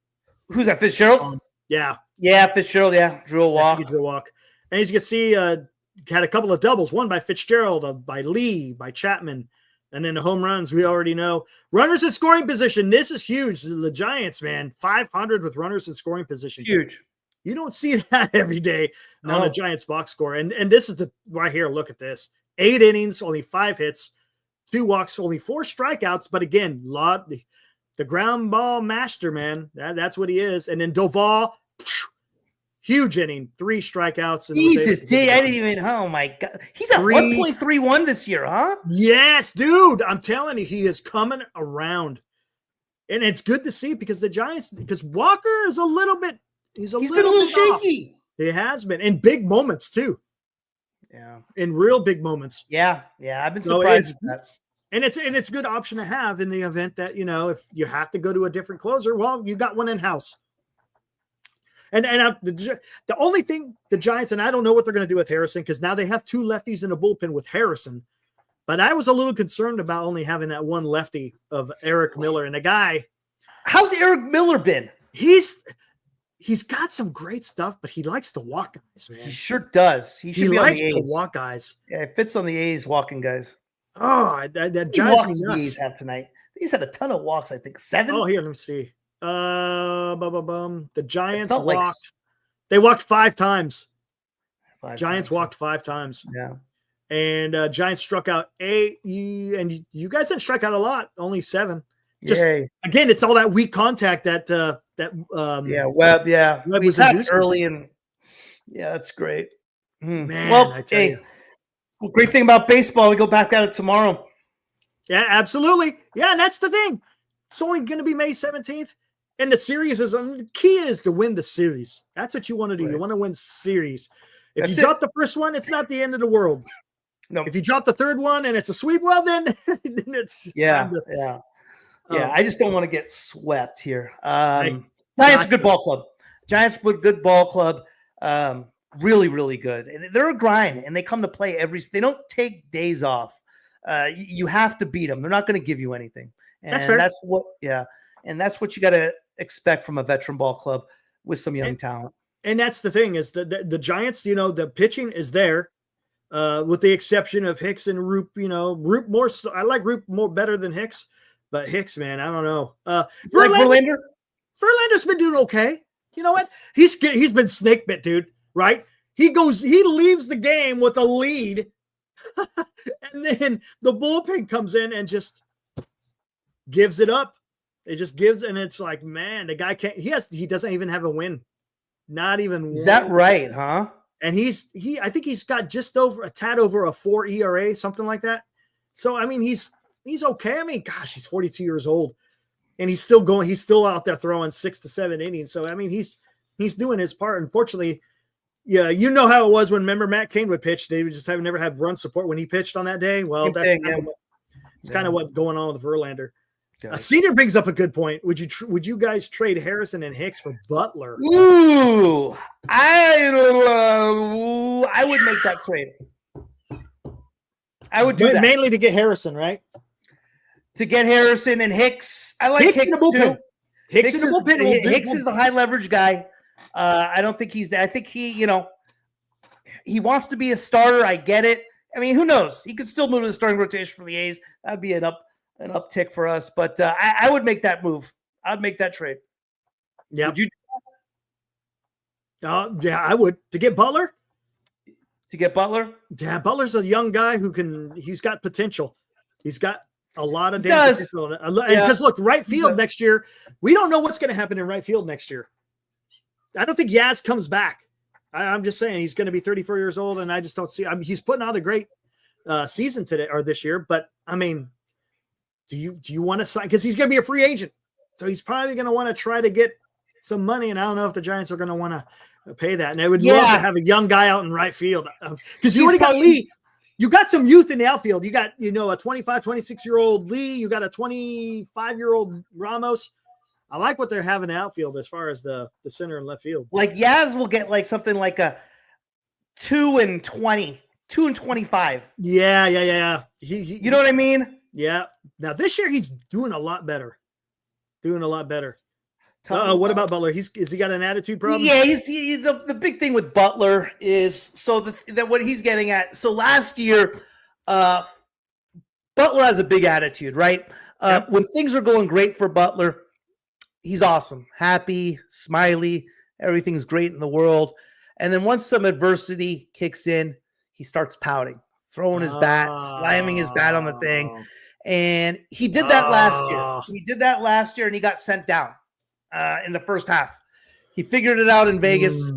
C: who's that? Fitzgerald?
B: Yeah.
C: Fitzgerald, drew a walk.
B: He drew a walk. And as you can see, had a couple of doubles, one by Fitzgerald, by Lee, by Chapman, and then the home runs we already know. Runners in scoring position. This is huge. The Giants, man, 500 with runners in scoring position.
C: It's huge.
B: You don't see that every day on a Giants box score. And this is the right here. Look at this. 8 innings, only 5 hits, 2 walks, only 4 strikeouts. But again, the ground ball master, man. That's what he is. And then Doval, huge inning, 3 strikeouts.
C: Jesus, I didn't even. Oh my God, he's at 1.31 this year, huh?
B: Yes, dude. I'm telling you, he is coming around, and it's good to see because the Giants. Because Walker is a little bit. He's been a little shaky. Off. He has been in big moments too.
C: Yeah,
B: in real big moments.
C: Yeah. I've been surprised at that.
B: And it's a good option to have in the event that, if you have to go to a different closer, well, you got one in house. And the only thing the Giants, and I don't know what they're going to do with Harrison, because now they have 2 lefties in the bullpen with Harrison. But I was a little concerned about only having that one lefty of Eric Miller. And the guy,
C: how's Eric Miller been?
B: He's got some great stuff, but he likes to walk guys, man.
C: He sure does. He
B: likes to walk guys.
C: Yeah, it fits on the A's walking guys.
B: Oh, that drives me nuts.
C: The A's have tonight. He's had a ton of walks, I think 7.
B: Oh, here, let me see. The Giants walked. They walked 5 times. Giants walked 5 times.
C: Yeah.
B: And Giants struck out 8. And you guys didn't strike out a lot, only 7. Just again, it's all that weak contact that
C: Webb. Yeah,
B: Webb
C: was out early, and that's great.
B: Man,
C: well,
B: I tell you.
C: Great thing about baseball, we go back at it tomorrow.
B: Yeah, absolutely. Yeah, and that's the thing. It's only going to be May 17th. And the series is the key is to win the series. That's what you want to do. Right. You want to win series. If you drop the first one, it's not the end of the world. No. If you drop the third one and it's a sweep, well, then it's
C: yeah. I just don't want to get swept here. Giants a good ball club. Giants with good ball club. Really, really good. They're a grind, and they come to play they don't take days off. You have to beat them. They're not going to give you anything. And
B: that's fair.
C: And that's what you got to expect from a veteran ball club with some young talent.
B: And that's the thing is the Giants, the pitching is there with the exception of Hicks and Roop, Roop more. I like Roop more better than Hicks, but Hicks, man, I don't know.
C: Verlander?
B: Verlander's been doing okay. You know what? He's been snake bit, dude, right? He leaves the game with a lead and then the bullpen comes in and just gives it up. It just gives, and it's like, man, the guy can't. He doesn't even have a win, not even.
C: Is that right, huh?
B: And I think he's got just over a tad over a 4 ERA, something like that. So I mean, he's okay. I mean, gosh, he's 42 years old, and he's still going. He's still out there throwing 6 to 7 innings. So I mean, he's doing his part. Unfortunately, yeah, you know how it was when Matt Cain would pitch. They would just never have run support when he pitched on that day. Well, that's kind of what's going on with Verlander. Senior brings up a good point. Would you guys trade Harrison and Hicks for Butler?
C: Ooh, I would make that trade. I would do that
B: mainly to get Harrison, right?
C: To get Harrison and Hicks. I like Hicks in the bullpen. Hicks in the bullpen. Hicks is the high leverage guy. I don't think he's. I think he wants to be a starter. I get it. I mean, who knows? He could still move to the starting rotation for the A's. That'd be an uptick for us, but I would make that move. I'd make that trade.
B: Yeah.
C: Would you?
B: Yeah, I would. To get Butler? Yeah, Butler's a young guy he's got potential. He's got a lot of potential. Because look, right field next year, we don't know what's going to happen in right field next year. I don't think Yaz comes back. I'm just saying he's going to be 34 years old, and I just don't see. He's putting out a great season today or this year, but I mean, do you want to sign? Because he's going to be a free agent. So he's probably going to want to try to get some money. And I don't know if the Giants are going to want to pay that. And they would love to have a young guy out in right field. Because you already got Lee. You got some youth in the outfield. You got, a 25, 26-year-old Lee. You got a 25-year-old Ramos. I like what they're having in the outfield as far as the center and left field.
C: Like Yaz will get like something like a 2 and 20, 2 and 25.
B: Yeah.
C: You know what I mean?
B: Yeah. Now this year he's doing a lot better. What about Butler? Has he got an attitude problem?
C: Yeah, the big thing with Butler is that what he's getting at. So last year, Butler has a big attitude, right?
B: Yep.
C: When things are going great for Butler, he's awesome, happy, smiley, everything's great in the world. And then once some adversity kicks in, he starts pouting, throwing his bat, slamming his bat on the thing. And he did that last year. And he got sent down in the first half. He figured it out in Vegas,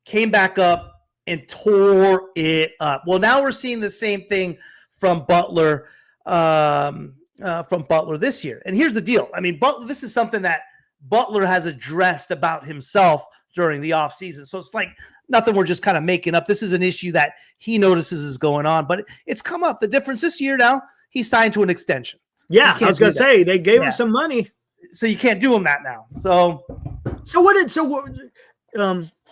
C: came back up, and tore it up. Well, now we're seeing the same thing from Butler this year. And here's the deal. I mean, Butler, this is something that Butler has addressed about himself during the offseason. So it's like nothing we're just kind of making up. This is an issue that he notices is going on, but it's come up. The difference this year now, he signed to an extension.
B: Yeah, I was going to say, they gave him some money.
C: So you can't do him that now.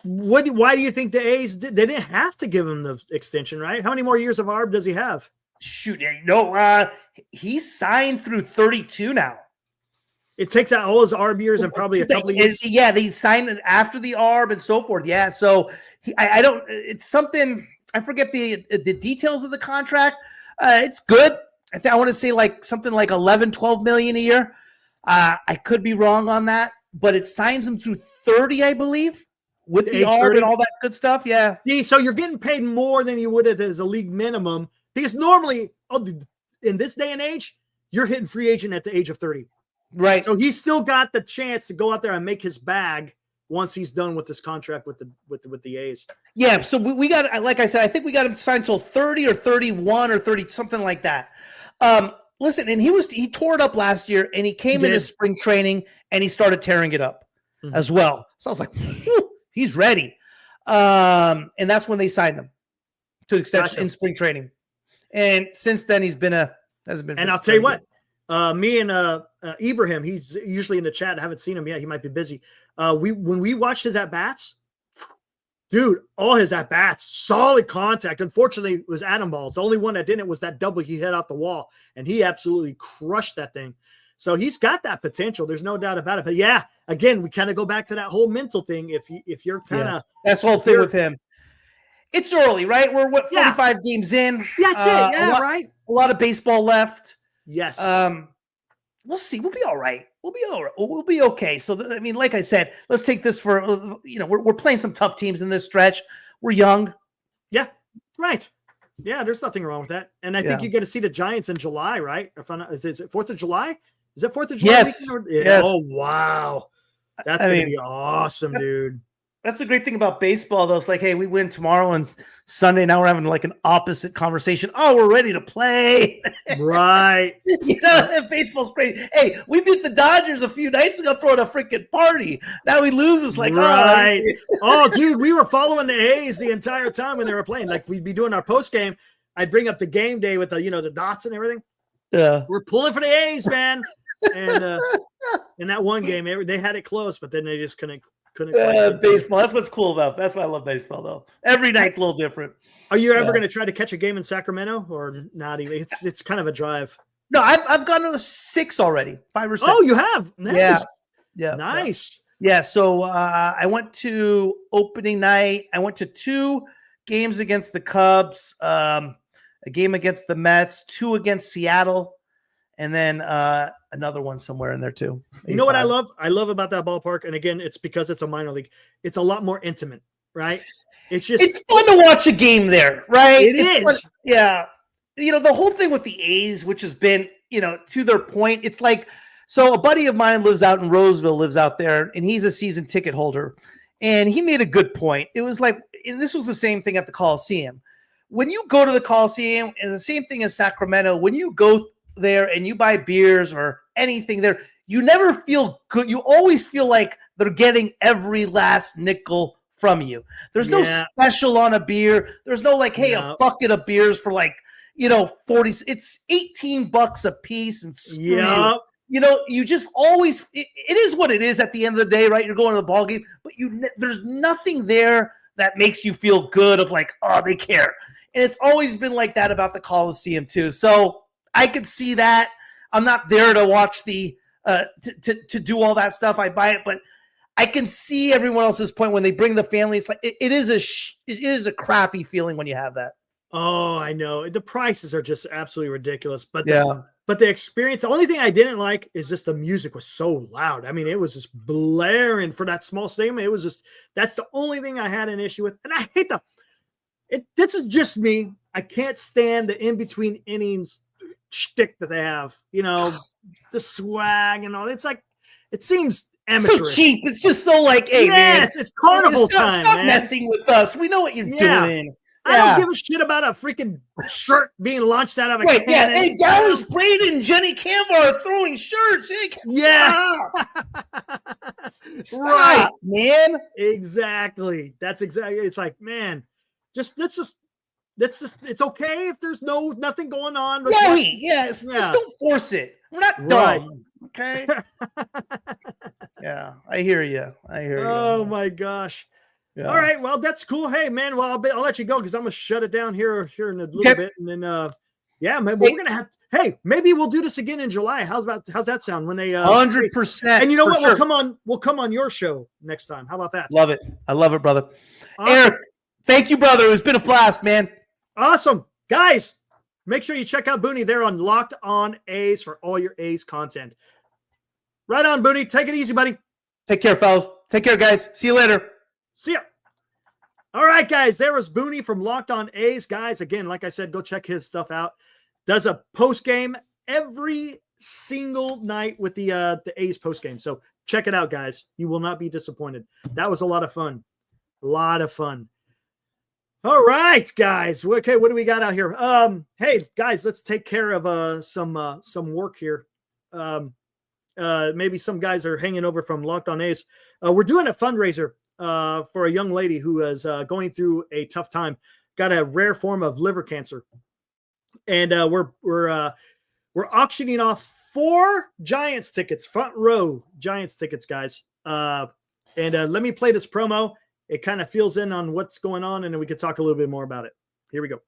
B: Why do you think the A's did? They didn't have to give him the extension, right? How many more years of ARB does he have?
C: Shoot, he's signed through 32 now.
B: It takes out all his ARB years and probably a couple of years.
C: Yeah, they signed it after the ARB and so forth. Yeah, so it's something, I forget the details of the contract. It's good. I want to say like something like 11, 12 million a year. I could be wrong on that, but it signs him through 30, I believe, with the ARB and all that good stuff. Yeah.
B: See, so you're getting paid more than you would have as a league minimum, because normally in this day and age, you're hitting free agent at the age of 30.
C: Right.
B: So he's still got the chance to go out there and make his bag once he's done with this contract with the A's.
C: Yeah. So we got, like I said, I think we got him signed till 30 or 31 or 30, something like that. Listen, and he tore it up last year, and he came into spring training and he started tearing it up as well. So I was like, he's ready. And that's when they signed him to extension in spring training. And since then hasn't been.
B: And I'll tell you what, me and Ibrahim, he's usually in the chat. I haven't seen him yet. He might be busy. When we watched his at-bats, dude, all his at-bats, solid contact. Unfortunately, it was Adam balls. The only one that didn't was that double he hit out the wall, and he absolutely crushed that thing. So he's got that potential. There's no doubt about it. But yeah, again, we kind of go back to that whole mental thing. If you're kind of
C: that's the whole thing with him. It's early, right? We're 45 games in.
B: That's it. Yeah, right.
C: A lot of baseball left.
B: Yes.
C: We'll see. We'll be all right. We'll be okay. So, like I said, let's take this for, we're playing some tough teams in this stretch. We're young.
B: Yeah. Right. Yeah. There's nothing wrong with that. And I think you get to see the Giants in July, right? Is it 4th of July? Is it 4th of July?
C: Yes.
B: Yes. Oh, wow. That's going to be awesome, dude.
C: That's the great thing about baseball, though. It's like, hey, we win tomorrow and Sunday. Now we're having like an opposite conversation. Oh, we're ready to play.
B: Right.
C: Baseball's crazy. Hey, we beat the Dodgers a few nights ago throwing a freaking party. Now we lose. It's like,
B: right. Oh, dude, we were following the A's the entire time when they were playing. Like, we'd be doing our post game. I'd bring up the game day with the dots and everything.
C: Yeah.
B: We're pulling for the A's, man. And in that one game, they had it close, but then they just couldn't.
C: Baseball. That's what's cool about. That's why I love baseball, though. Every night's a little different.
B: Are you ever going to try to catch a game in Sacramento, or not even? It's kind of a drive.
C: No, I've gone to 6 already, 5 or 6.
B: Oh, you have? Nice.
C: Yeah.
B: Nice.
C: Yeah. So I went to opening night. I went to 2 games against the Cubs, a game against the Mets, 2 against Seattle, and then another one somewhere in there too. 85.
B: You know what I love? I love about that ballpark, and again, it's because it's a minor league. It's a lot more intimate, right? It's
C: fun to watch a game there, right?
B: It's
C: fun. Yeah. The whole thing with the A's, which has been, to their point, it's like, so a buddy of mine lives out in Roseville, lives out there, and he's a season ticket holder. And he made a good point. It was like, and this was the same thing at the Coliseum. When you go to the Coliseum, and the same thing as Sacramento, when you go there and you buy beers or anything there, you never feel good. You always feel like they're getting every last nickel from you. There's no special on a beer. There's no like, hey, a bucket of beers for like, 40. It's $18 a piece and screw you. You just always, it is what it is at the end of the day, right? You're going to the ball game, but there's nothing there that makes you feel good of like, oh, they care. And it's always been like that about the Coliseum too. So I could see that. I'm not there to watch the to do all that stuff. I buy it, but I can see everyone else's point when they bring the family. It's like it is a crappy feeling when you have that.
B: Oh, I know. The prices are just absolutely ridiculous. But the experience, the only thing I didn't like is just the music was so loud. I mean, it was just blaring for that small stadium. It was just, that's the only thing I had an issue with. And I hate this is just me. I can't stand the in-between innings shtick that they have, the swag and all. It's like, it seems amateurish.
C: So cheap. It's just so like, hey, man.
B: It's carnival time.
C: Stop messing with us. We know what you're doing.
B: I don't give a shit about a freaking shirt being launched out of a cannon.
C: Yeah, hey, Dallas Braden and Jenny Campbell are throwing shirts. Hey, stop, right, man.
B: Exactly. That's exactly. It's like, man, just it's okay if there's nothing going on.
C: Just don't force it. We're not dumb. Okay. Yeah, I hear you.
B: Oh my gosh. Yeah. All right, well, that's cool. Hey, man, well, I'll let you go because I'm gonna shut it down here in a little bit, and then man, we're gonna have. Hey, maybe we'll do this again in July. How's that sound? When they
C: 100%.
B: And you know what? Sure. We'll come on your show next time. How about that?
C: Love it. I love it, brother.
B: Awesome.
C: Eric, thank you, brother. It's been a blast, man.
B: Awesome, guys. Make sure you check out Booney there on Locked On A's for all your A's content. Right on, Booney. Take it easy, buddy.
C: Take care, fellas. Take care, guys. See you later.
B: See ya. All right, guys. There was Booney from Locked On A's. Guys, again, like I said, go check his stuff out. Does a post game every single night with the A's post game. So check it out, guys. You will not be disappointed. That was a lot of fun. A lot of fun. All right, guys. Okay, what do we got out here? Hey, guys, let's take care of some work here. Maybe some guys are hanging over from Locked On A's. We're doing a fundraiser for a young lady who is going through a tough time, got a rare form of liver cancer. And we're auctioning off 4 Giants tickets, front row Giants tickets, guys. And let me play this promo. It kind of fills in on what's going on, and then we could talk a little bit more about it. Here we go.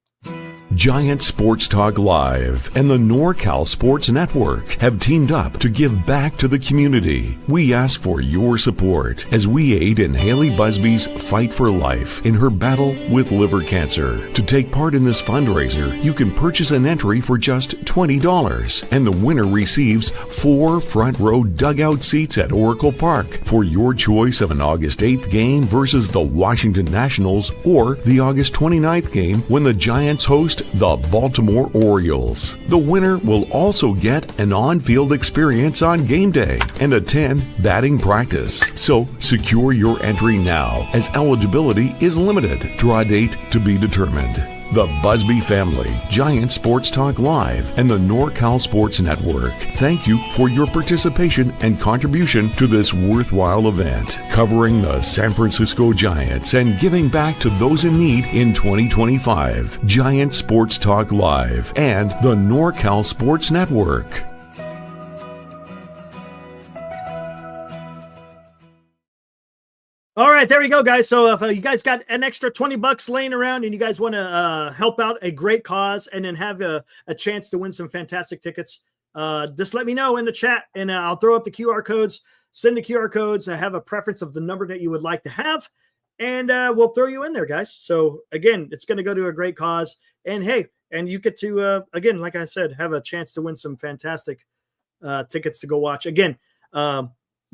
A: Giant Sports Talk Live and the NorCal Sports Network have teamed up to give back to the community. We ask for your support as we aid in Haley Busby's fight for life in her battle with liver cancer. To take part in this fundraiser, you can purchase an entry for just $20, and the winner receives 4 front row dugout seats at Oracle Park for your choice of an August 8th game versus the Washington Nationals or the August 29th game when the Giants host the Baltimore Orioles. The winner will also get an on-field experience on game day and attend batting practice. So secure your entry now as eligibility is limited. Draw date to be determined. The Busby family, Giant Sports Talk Live, and the NorCal Sports Network thank you for your participation and contribution to this worthwhile event, covering the San Francisco Giants and giving back to those in need in 2025. Giant Sports Talk Live and the NorCal Sports Network.
B: All right, there we go, guys. So if you guys got an extra $20 laying around and you guys want to help out a great cause and then have a chance to win some fantastic tickets, just let me know in the chat and I'll throw up the QR codes, send the QR codes. I have a preference of the number that you would like to have, and we'll throw you in there, guys. So again, it's going to go to a great cause. And hey, and you get to, again, like I said, have a chance to win some fantastic tickets to go watch. Again,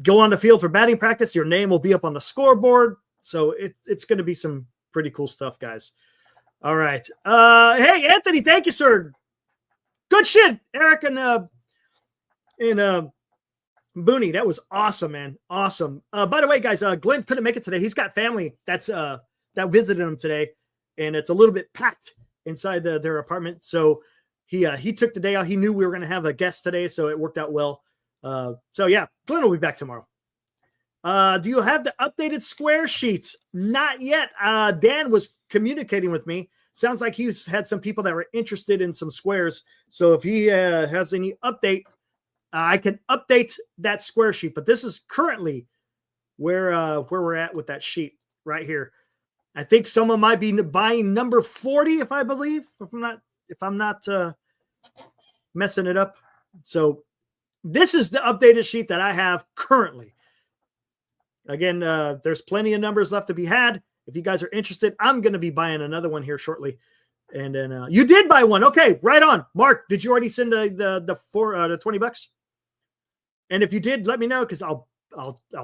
B: go on the field for batting practice. Your name will be up on the scoreboard. So it's going to be some pretty cool stuff, guys. All right. Hey, Anthony, thank you, sir. Good shit, Eric and Booney. That was awesome, man. Awesome. By the way, guys, Glenn couldn't make it today. He's got family that visited him today, and it's a little bit packed inside their apartment. So he took the day out. He knew we were going to have a guest today, so it worked out well. So yeah, Glenn will be back tomorrow. Do you have the updated square sheets? Not yet. Dan was communicating with me. Sounds like he's had some people that were interested in some squares. So if he has any update, I can update that square sheet. But this is currently where we're at with that sheet right here. I think someone might be buying number 40, if I'm not messing it up. So this is the updated sheet that I have currently. Again, there's plenty of numbers left to be had. If you guys are interested, I'm going to be buying another one here shortly. And then you did buy one. Okay, right on. Mark, did you already send the $20? And if you did, let me know because I'll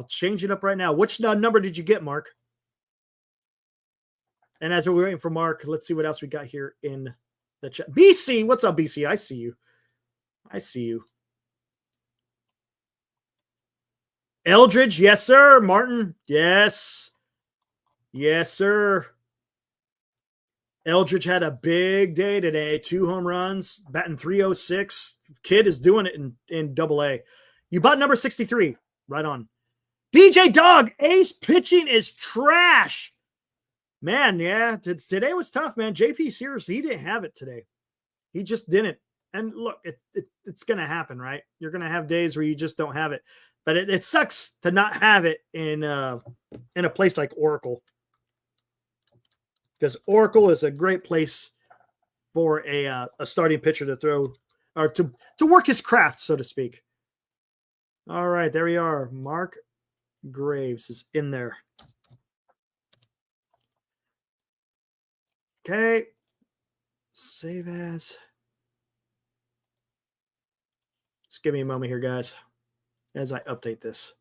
B: change it up right now. Which number did you get, Mark? And as we're waiting for Mark, let's see what else we got here in the chat. BC, what's up, BC? I see you. I see you. Eldridge, yes, sir. Martin, yes. Yes, sir. Eldridge had a big day today. 2 home runs, batting .306. Kid is doing it in AA. You bought number 63. Right on. DJ Dog, Ace pitching is trash. Man, yeah, today was tough, man. JP Sears, he didn't have it today. He just didn't. And look, it's going to happen, right? You're going to have days where you just don't have it. But it sucks to not have it in a place like Oracle. Because Oracle is a great place for a starting pitcher to throw or to work his craft, so to speak. All right, there we are. Mark Graves is in there. Okay. Save as. Just give me a moment here, guys, as I update this.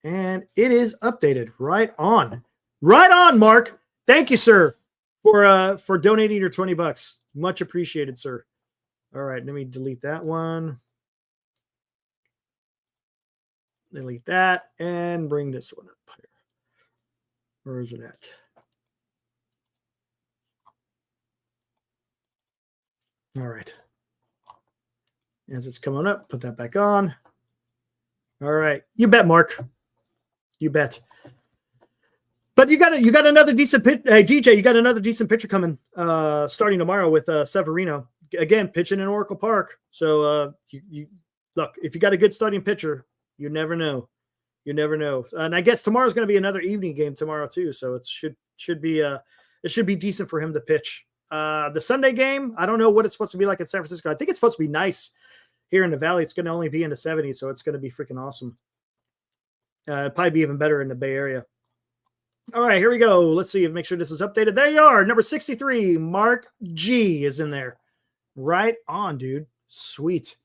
B: And it is updated. Right on. Right on, Mark. Thank you, sir, for donating your $20. Much appreciated, sir. All right, let me delete that one. Delete that and bring this one up here. Where is it at? All right. As it's coming up, put that back on. All right. You bet, Mark. You bet. But you got another decent pitch. Hey, DJ, you got another decent pitcher coming starting tomorrow with Severino. Again, pitching in Oracle Park. So you look, if you got a good starting pitcher, you never know. You never know. And I guess tomorrow's going to be another evening game tomorrow too. So it should be decent for him to pitch. The Sunday game, I don't know what it's supposed to be like in San Francisco. I think it's supposed to be nice here in the Valley. It's going to only be in the 70s, so it's going to be freaking awesome. Probably be even better in the Bay Area. All right, here we go. Let's see make sure this is updated. There you are. Number 63, Mark G is in there. Right on, dude. Sweet.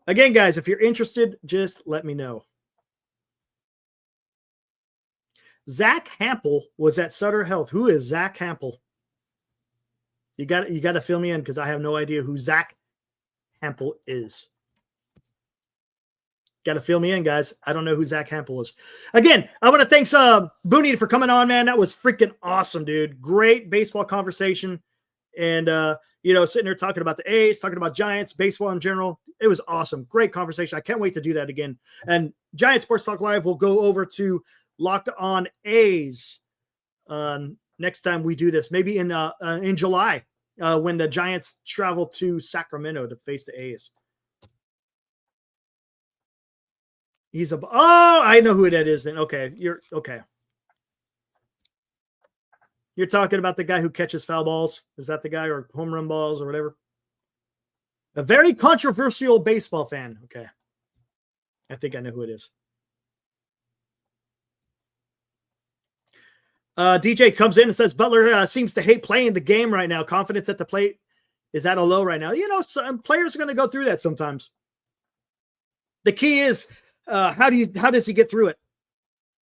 B: Again, guys, if you're interested, just let me know. Zach Hampel was at Sutter Health. Who is Zach Hampel? You got to fill me in because I have no idea who Zach Hampel is. Got to fill me in, guys. I don't know who Zach Hampel is. Again, I want to thank Booney for coming on, man. That was freaking awesome, dude. Great baseball conversation. And, sitting there talking about the A's, talking about Giants, baseball in general. It was awesome. Great conversation. I can't wait to do that again. And Giant Sports Talk Live will go over to Locked On A's next time we do this. Maybe in July when the Giants travel to Sacramento to face the A's. I know who that is then. Okay, you're talking about the guy who catches foul balls. Is that the guy, or home run balls or whatever? A very controversial baseball fan. Okay. I think I know who it is. DJ comes in and says, Butler seems to hate playing the game right now. Confidence at the plate is at a low right now. Some players are going to go through that sometimes. The key is, how does he get through it?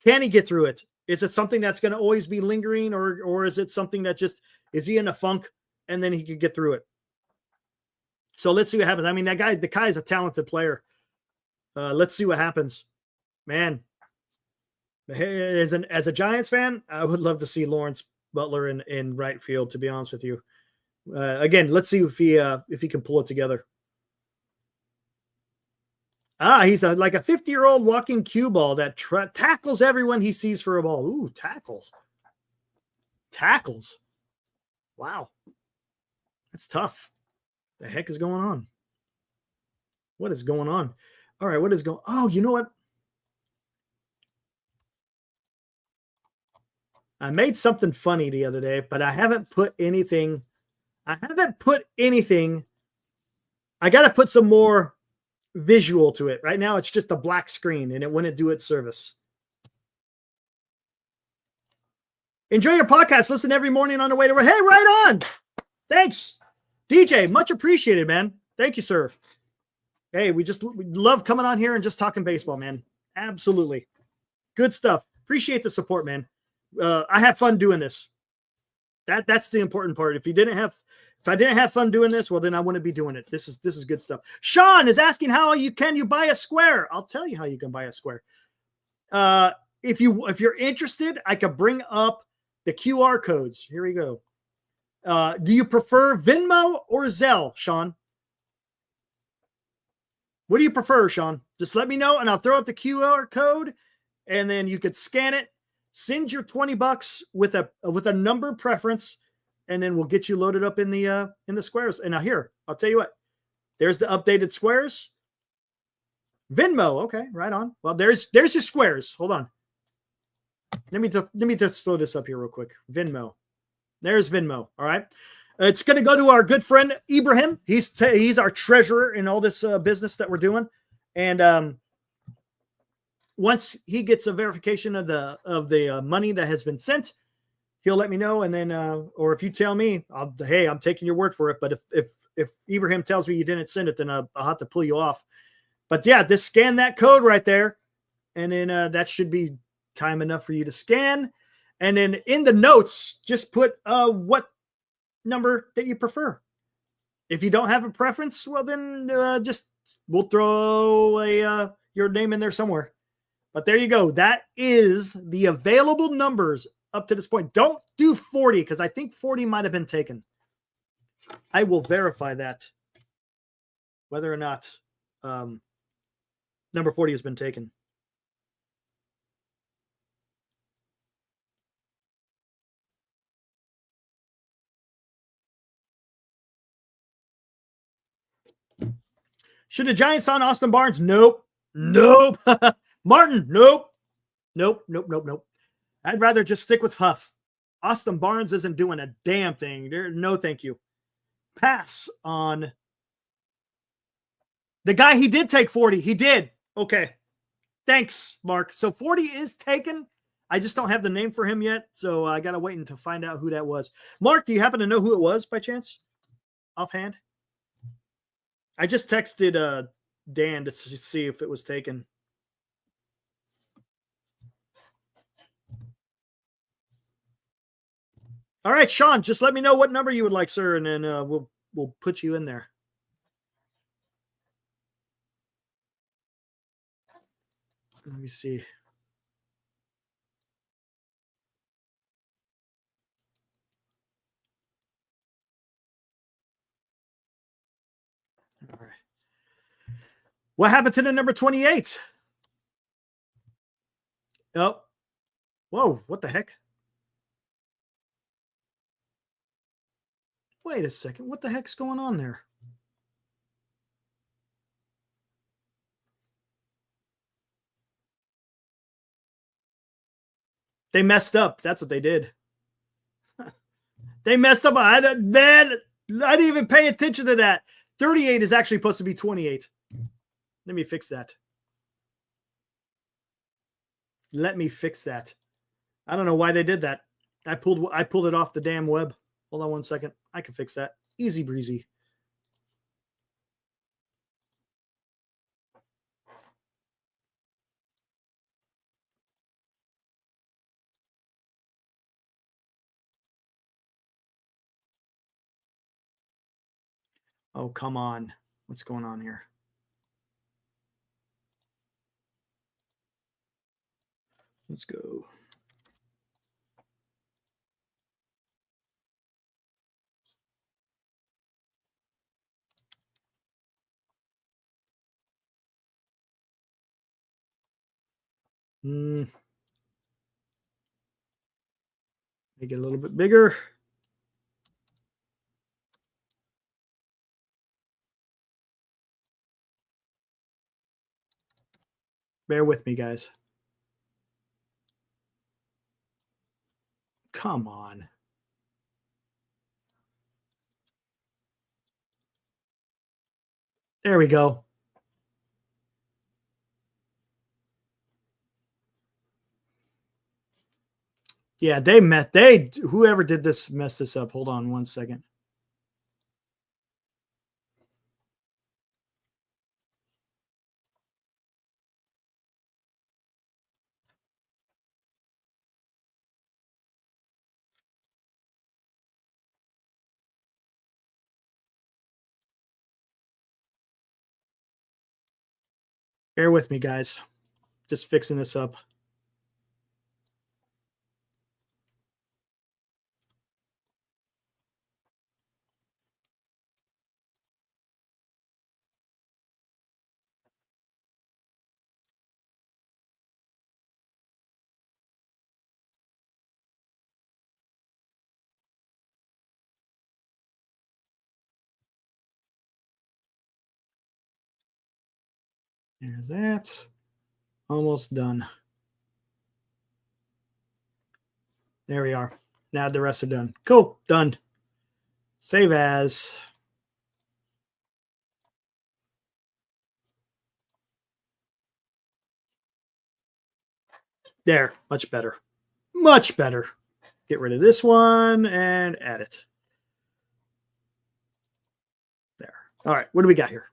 B: Can he get through it? Is it something that's going to always be lingering, or is it something that is he in a funk and then he can get through it? So let's see what happens. I mean, the guy is a talented player. Let's see what happens, man. As a Giants fan, I would love to see Lawrence Butler in right field, to be honest with you. Again, let's see if he can pull it together. He's like a 50-year-old walking cue ball that tackles everyone he sees for a ball. Ooh, tackles. Tackles. Wow. That's tough. The heck is going on? What is going on? All right, what is going? Oh, you know what? I made something funny the other day, but I haven't put anything. I got to put some more visual to it. Right now, it's just a black screen, and it wouldn't do its service. Enjoy your podcast. Listen every morning on the way to work. Hey, right on. Thanks, DJ. Much appreciated, man. Thank you, sir. Hey, we love coming on here and just talking baseball, man. Absolutely. Good stuff. Appreciate the support, man. I have fun doing this. That's the important part. If I didn't have fun doing this, well, then I wouldn't be doing it. This is good stuff. Sean is asking how you buy a square. I'll tell you how you can buy a square. If you're interested, I could bring up the QR codes. Here we go. Do you prefer Venmo or Zelle, Sean? What do you prefer, Sean? Just let me know, and I'll throw up the QR code, and then you could scan it. Send your $20 with a number preference, and then we'll get you loaded up in the squares. And now here, I'll tell you what. There's the updated squares. Venmo, okay, right on. Well, there's your squares. Hold on. Let me just throw this up here real quick. Venmo. There's Venmo. All right. It's going to go to our good friend Ibrahim. He's our treasurer in all this business that we're doing, and once he gets a verification of the money that has been sent, he'll let me know. And then, or if you tell me, hey, I'm taking your word for it. But if Ibrahim tells me you didn't send it, then I'll have to pull you off. But yeah, just scan that code right there. And then that should be time enough for you to scan. And then in the notes, just put what number that you prefer. If you don't have a preference, well, then we'll throw your name in there somewhere. But there you go. That is the available numbers up to this point. Don't do 40 because I think 40 might have been taken. I will verify that, whether or not number 40 has been taken. Should the Giants sign Austin Barnes? Nope. Martin, nope. I'd rather just stick with Huff. Austin Barnes isn't doing a damn thing. No, thank you. Pass on the guy. He did take 40. He did. Okay. Thanks, Mark. So 40 is taken. I just don't have the name for him yet. So I got to wait until find out who that was. Mark, do you happen to know who it was by chance? Offhand? I just texted Dan to see if it was taken. All right, Sean, just let me know what number you would like, sir, and then we'll put you in there. Let me see. All right. What happened to the number 28? Oh. Whoa, what the heck? Wait a second. What the heck's going on there? They messed up. That's what they did. They messed up. I didn't even pay attention to that. 38 is actually supposed to be 28. Let me fix that. I don't know why they did that. I pulled it off the damn web. Hold on one second. I can fix that. Easy breezy. Oh, come on. What's going on here? Let's go. Make it a little bit bigger. Bear with me, guys. Come on. There we go. Yeah, whoever did this messed this up. Hold on one second. Bear with me, guys. Just fixing this up. There's that. Almost done. There we are. Now the rest are done. Cool. Done. Save as. There. Much better. Much better. Get rid of this one and add it. There. All right. What do we got here?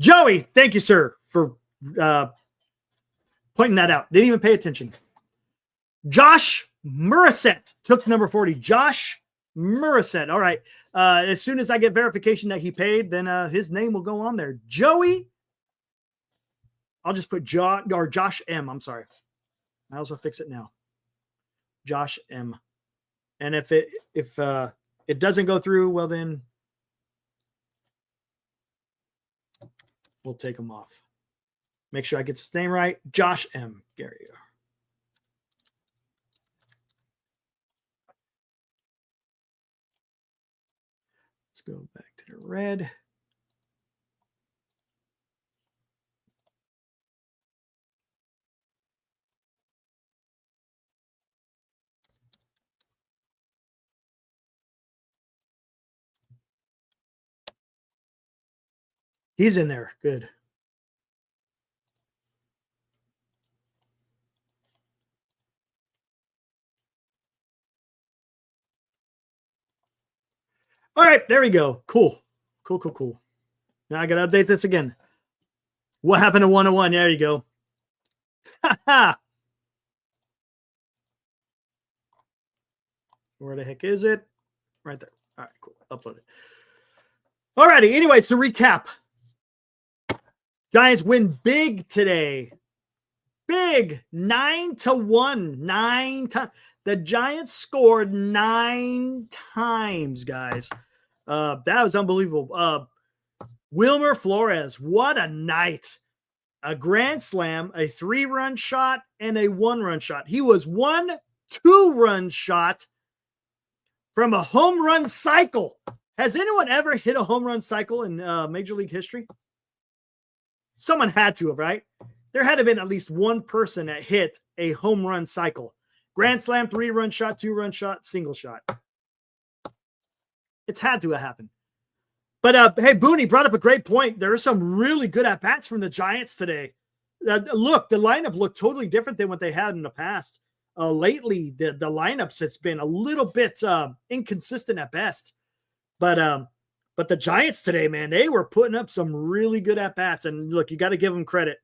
B: Joey, thank you, sir, for pointing that out. Didn't even pay attention. Josh Murasett took number 40. Josh Murasett. All right. As soon as I get verification that he paid, then his name will go on there. Joey. I'll just put Josh M. I'm sorry. I also fix it now. Josh M. And if it doesn't go through, well then we'll take him off. Make sure I get his name right. Josh M. Gary. Let's go back to the red. He's in there. Good. All right, there we go. Cool. Cool. Now I got to update this again. What happened to 101? There you go. Where the heck is it? Right there. All right, cool. Upload it. All righty. Anyways, to recap. Giants win big today. Big. 9-1. 9 times. The Giants scored 9 times, guys. That was unbelievable. Wilmer Flores, what a night. A grand slam, a 3-run shot, and a 1-run shot. He was 1 2-run shot from a home run cycle. Has anyone ever hit a home run cycle in Major League history? Someone had to have, right? There had to have been at least one person that hit a home run cycle. Grand slam, 3-run shot, 2-run shot, single shot. It's had to have happened. But, hey, Booney brought up a great point. There are some really good at-bats from the Giants today. Look, the lineup looked totally different than what they had in the past. Lately, the lineups has been a little bit inconsistent at best. But the Giants today, man, they were putting up some really good at-bats. And, look, you got to give them credit.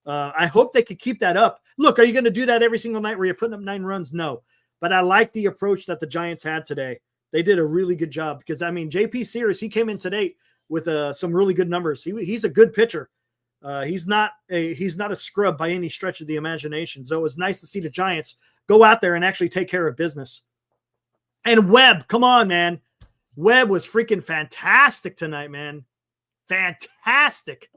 B: I hope they could keep that up. Look, are you going to do that every single night where you're putting up 9 runs? No. But I like the approach that the Giants had today. They did a really good job because, I mean, JP Sears, he came in today with some really good numbers. He's a good pitcher. He's not a scrub by any stretch of the imagination. So it was nice to see the Giants go out there and actually take care of business. And Webb, come on, man. Webb was freaking fantastic tonight, man. Fantastic.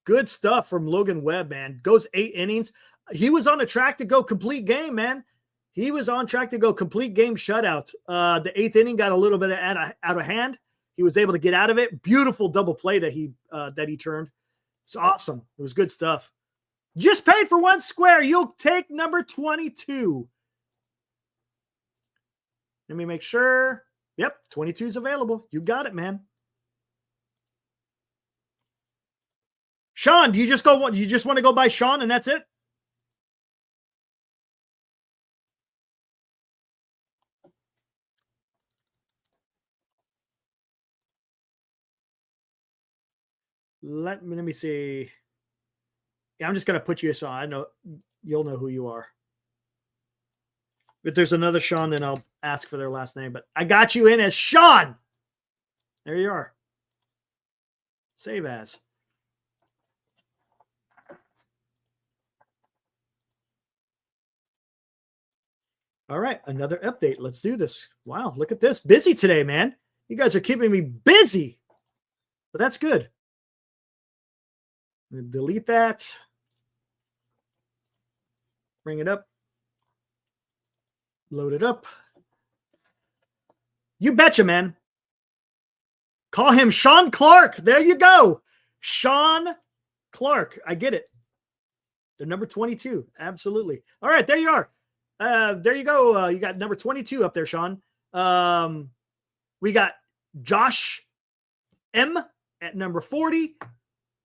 B: Good stuff from Logan Webb, man. Goes 8 innings. He was on a track to go complete game, man. He was on track to go complete game shutout. The 8th inning got a little bit out of hand. He was able to get out of it. Beautiful double play that he turned. It's awesome. It was good stuff. Just paid for one square. You'll take number 22. Let me make sure. Yep, 22 is available. You got it, man. Sean, do you just want to go by Sean and that's it? Let me see. Yeah, I'm just going to put you a Sean. I know you'll know who you are. If there's another Sean, then I'll ask for their last name. But I got you in as Sean. There you are. Save as. All right, another update. Let's do this. Wow, look at this. Busy today, man. You guys are keeping me busy. But that's good. Delete that. Bring it up. Load it up. You betcha, man. Call him Sean Clark. There you go. Sean Clark. I get it. The number 22. Absolutely. All right, there you are. There you go. You got number 22 up there, Sean. We got Josh M at number 40.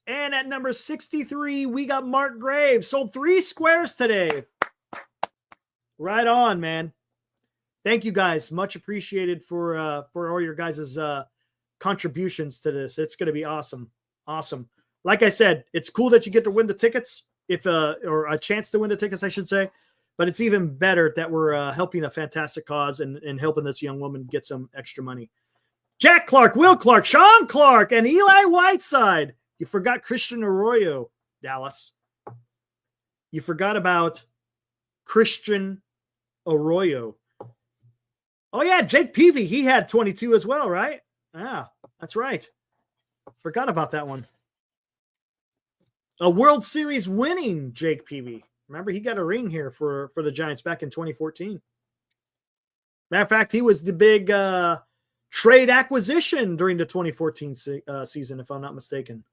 B: And at number 63, we got Mark Graves. Sold 3 squares today. Right on, man. Thank you guys. Much appreciated for all your guys' contributions to this. It's going to be awesome. Awesome. Like I said, it's cool that you get to win the tickets, or a chance to win the tickets, I should say. But it's even better that we're helping a fantastic cause and helping this young woman get some extra money. Jack Clark, Will Clark, Sean Clark, and Eli Whiteside. You forgot Christian Arroyo, Dallas. You forgot about Christian Arroyo. Oh, yeah, Jake Peavy. He had 22 as well, right? Yeah, that's right. Forgot about that one. A World Series winning Jake Peavy. Remember, he got a ring here for the Giants back in 2014. Matter of fact, he was the big trade acquisition during the 2014 season, if I'm not mistaken.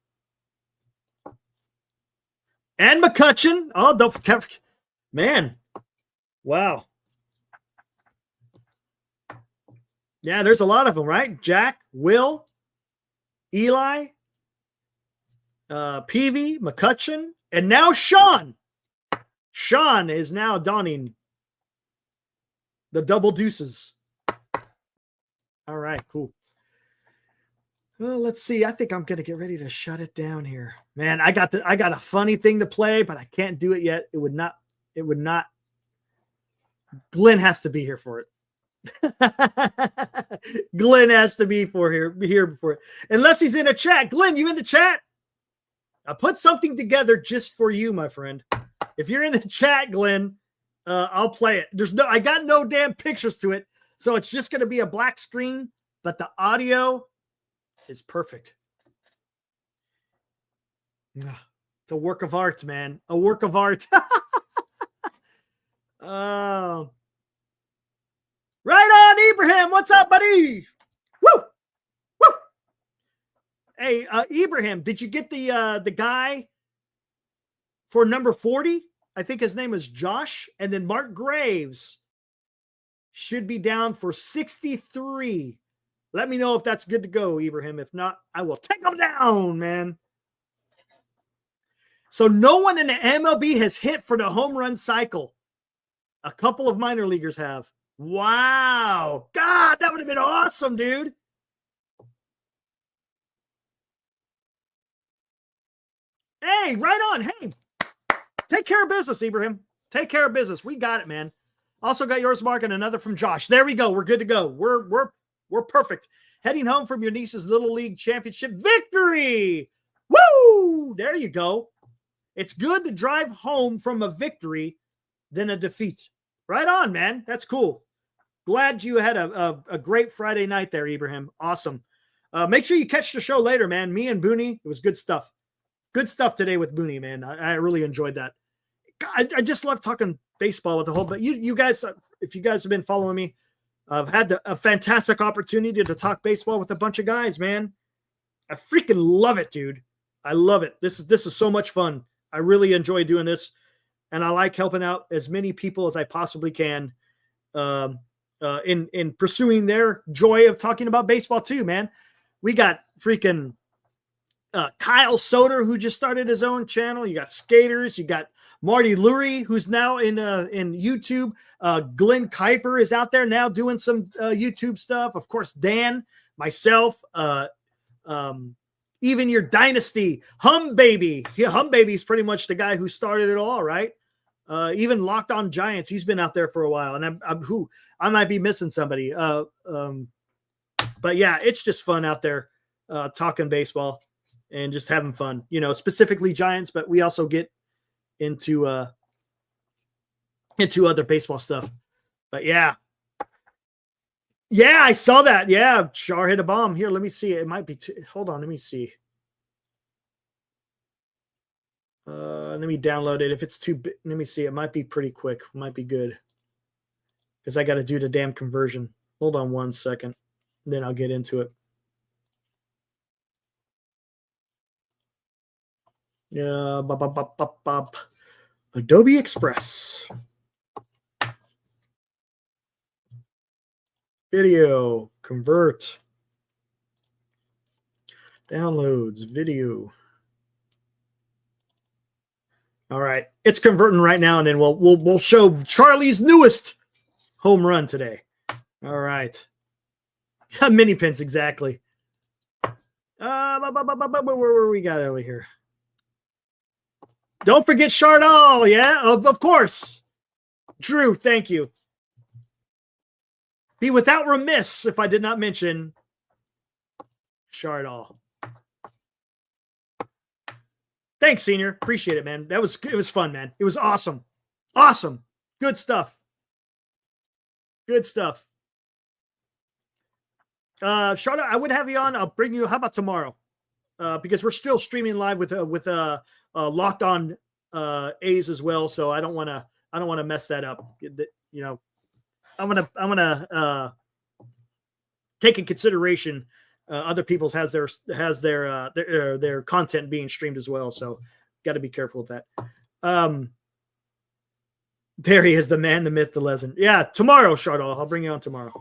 B: And McCutcheon. Oh, don't forget. Man. Wow. Yeah, there's a lot of them, right? Jack, Will, Eli, Peavy, McCutcheon, and now Sean. Sean is now donning the double deuces. All right, cool. Well, let's see. I think I'm going to get ready to shut it down here. Man, I got a funny thing to play, but I can't do it yet. It would not. Glenn has to be here for it. Glenn has to be here before it. Unless he's in a chat. Glenn, you in the chat? I put something together just for you, my friend. If you're in the chat, Glenn, I'll play it. I got no damn pictures to it. So it's just going to be a black screen, but the audio is perfect. It's a work of art, man. A work of art. Right on, Ibrahim. What's up, buddy? Woo! Woo! Hey, Ibrahim, did you get the guy for number 40? I think his name is Josh. And then Mark Graves should be down for 63. Let me know if that's good to go, Ibrahim. If not, I will take them down, man. So no one in the MLB has hit for the home run cycle. A couple of minor leaguers have. Wow. God, that would have been awesome, dude. Hey, right on. Hey, take care of business, Ibrahim. Take care of business. We got it, man. Also got yours, Mark, and another from Josh. There we go. We're good to go. We're perfect. Heading home from your niece's Little League Championship victory. Woo! There you go. It's good to drive home from a victory than a defeat. Right on, man. That's cool. Glad you had a great Friday night there, Ibrahim. Awesome. Make sure you catch the show later, man. Me and Booney, it was good stuff. good stuff today with Booney, man. I really enjoyed that. I just love talking baseball with the whole, but you guys, if you guys have been following me, I've had a fantastic opportunity to talk baseball with a bunch of guys, man. I freaking love it, dude. I love it. This is so much fun. I really enjoy doing this, and I like helping out as many people as I possibly can in pursuing their joy of talking about baseball too, man. We got freaking Kyle Soder, who just started his own channel. You got skaters. You got Marty Lurie, who's now in YouTube. Glenn Kuiper is out there now doing some YouTube stuff. Of course, Dan, myself, even your dynasty, Hum Baby. Yeah, Hum Baby's pretty much the guy who started it all, right? Even Locked On Giants, he's been out there for a while, and I might be missing somebody. But yeah, it's just fun out there talking baseball and just having fun, specifically Giants, but we also get into other baseball stuff. But yeah, I saw that. Yeah, Char hit a bomb. Here, let me see. It might be. Hold on, let me see. Let me download it. If it's too big, let me see. It might be pretty quick. It might be good because I got to do the damn conversion. Hold on 1 second, then I'll get into it. Yeah, Adobe Express. Video, convert. Downloads, video. All right, it's converting right now, and then we'll show Charlie's newest home run today. All right. Mini pins, exactly. Where we got over here? Don't forget Chardall, yeah, of course. Drew, thank you. Be without remiss if I did not mention Chardall. Thanks, Senior. Appreciate it, man. It was fun, man. It was awesome. Awesome. Good stuff. Good stuff. Charlotte, I would have you on. I'll bring you. How about tomorrow? Because we're still streaming live with Locked On A's as well. So I don't want to mess that up. I'm gonna take in consideration other people's has their content being streamed as well. So got to be careful with that. There he is, the man, the myth, the legend. Yeah, tomorrow, Chardall. I'll bring you on tomorrow.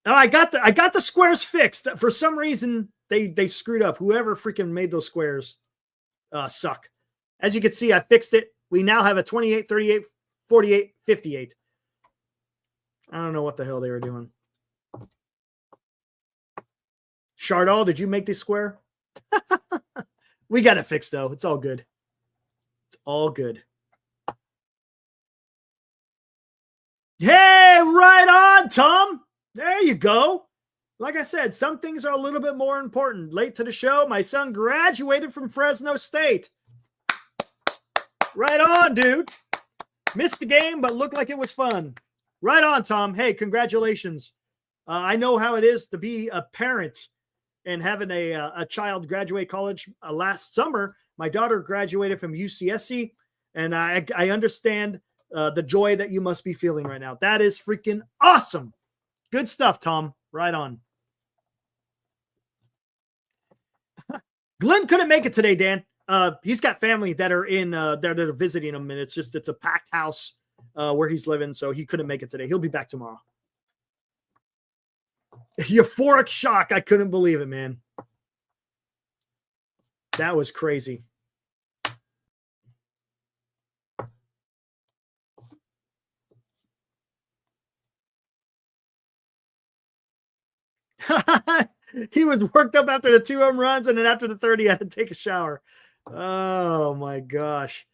B: Oh, I got the squares fixed. For some reason, they screwed up. Whoever freaking made those squares suck. As you can see, I fixed it. We now have a 28, 38, 48, 58. I don't know what the hell they were doing. Chardall, did you make this square? We got it fixed, though. It's all good. It's all good. Hey, right on, Tom. There you go. Like I said, some things are a little bit more important. Late to the show, my son graduated from Fresno State. Right on, dude. Missed the game, but looked like it was fun. Right on, Tom. Hey, congratulations. I know how it is to be a parent and having a child graduate college. Last summer, my daughter graduated from UCSC, and I understand the joy that you must be feeling right now. That is freaking awesome. Good stuff, Tom. Right on. Glenn couldn't make it today, Dan. He's got family that are that are visiting him, and it's a packed house where he's living, so he couldn't make it today. He'll be back tomorrow. Euphoric shock. I couldn't believe it, man. That was crazy. He was worked up after the 2 home runs, and then after the 30, he had to take a shower. Oh my gosh.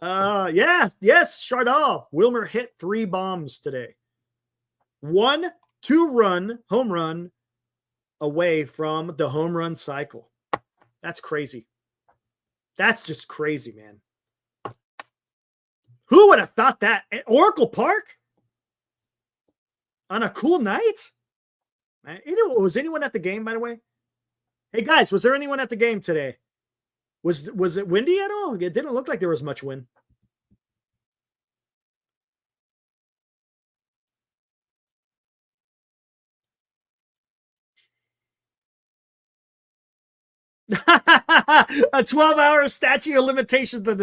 B: Yes, Chardall. Wilmer hit 3 bombs today. 1 2-run home run away from the home run cycle. That's crazy. That's just crazy, man. Who would have thought that at Oracle Park on a cool night? Was anyone at the game, by the way? Hey guys, was there anyone at the game today? Was it windy at all? It didn't look like there was much wind. A 12-hour statute of limitations of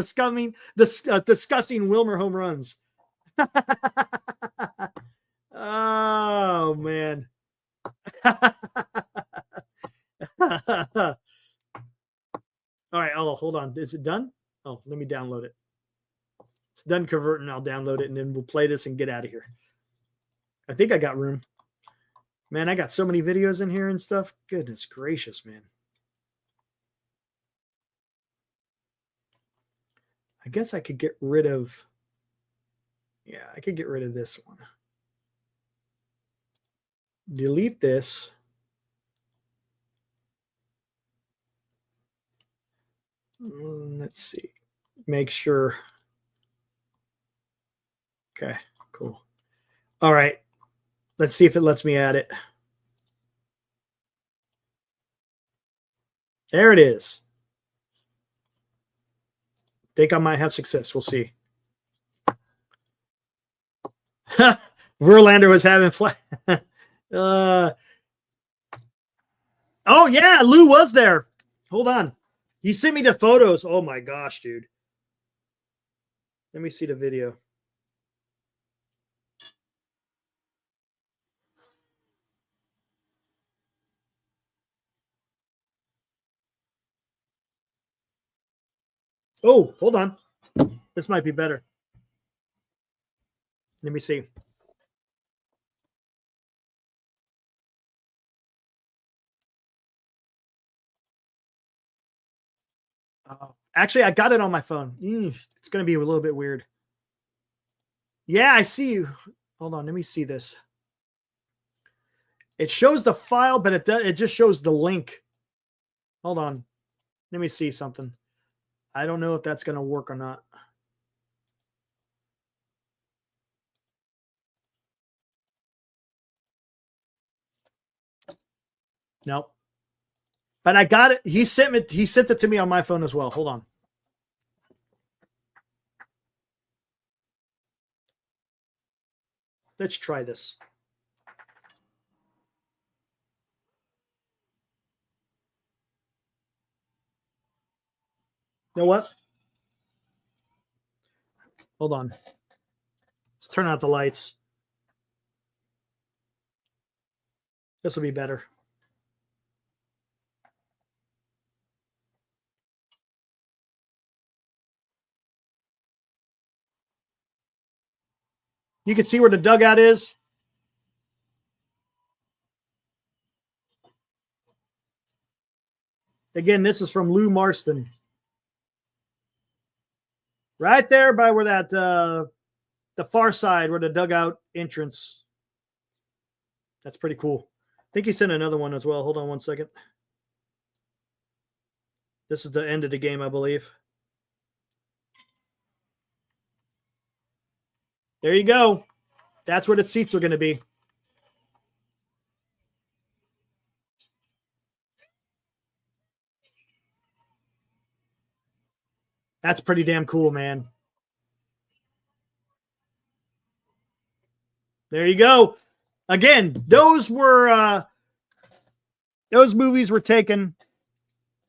B: discussing Wilmer home runs. Oh man. All right. Oh, hold on. Is it done? Oh, let me download it. It's done converting. I'll download it and then we'll play this and get out of here. I think I got room. Man, I got so many videos in here and stuff. Goodness gracious, man. I guess I could get rid of. Yeah, I could get rid of this one. Delete this. Let's see. Make sure. Okay, cool. All right. Let's see if it lets me add it. There it is. Think I might have success. We'll see. Verlander was having flat. Oh, yeah. Lou was there. Hold on. He sent me the photos. Oh, my gosh, dude. Let me see the video. Oh, hold on. This might be better. Let me see. Actually, I got it on my phone. It's going to be a little bit weird. Yeah, I see you. Hold on. Let me see this. It shows the file, but it just shows the link. Hold on. Let me see something. I don't know if that's going to work or not. Nope. But I got it. He sent it to me on my phone as well. Hold on. Let's try this. You know what? Hold on. Let's turn out the lights. This will be better. You can see where the dugout is. Again, this is from Lou Marston. Right there by where that, the far side where the dugout entrance. That's pretty cool. I think he sent another one as well. Hold on one second. This is the end of the game, I believe. There you go. That's where the seats are going to be. That's pretty damn cool, man. There you go. Again, those movies were taken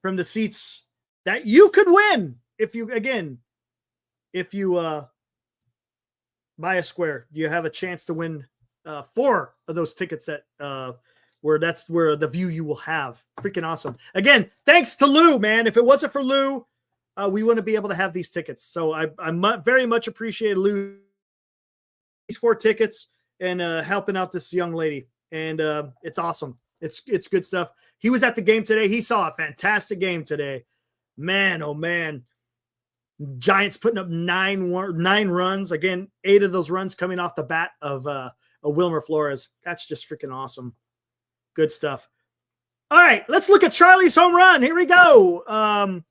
B: from the seats that you could win if you buy a square. You have a chance to win 4 of those tickets that's where the view you will have. Freaking awesome. Again, thanks to Lou, man. If it wasn't for Lou, we wouldn't be able to have these tickets. So I very much appreciate Lou these 4 tickets and helping out this young lady. And it's awesome. It's good stuff. He was at the game today. He saw a fantastic game today. Man, oh man. Giants putting up 9 runs. Again, 8 of those runs coming off the bat of Wilmer Flores. That's just freaking awesome. Good stuff. All right, let's look at Charlie's home run. Here we go.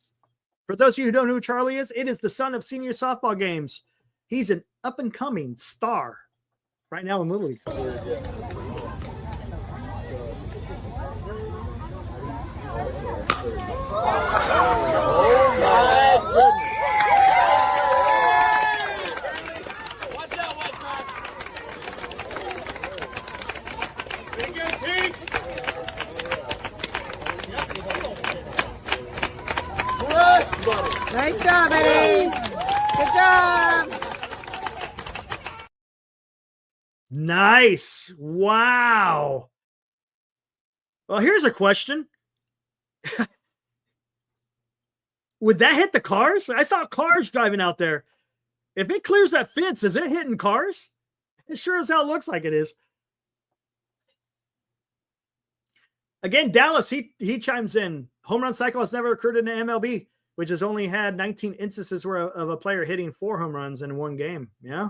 B: For those of you who don't know who Charlie is, it is the son of senior softball games. He's an up-and-coming star right now in Little League.
D: Nice job, Eddie. Good job.
B: Nice. Wow. Well, here's a question. Would that hit the cars? I saw cars driving out there. If it clears that fence, is it hitting cars? It sure as hell looks like it is. Again, Dallas, he chimes in. Home run cycle has never occurred in the MLB, which has only had 19 instances of a player hitting 4 home runs in one game. Yeah.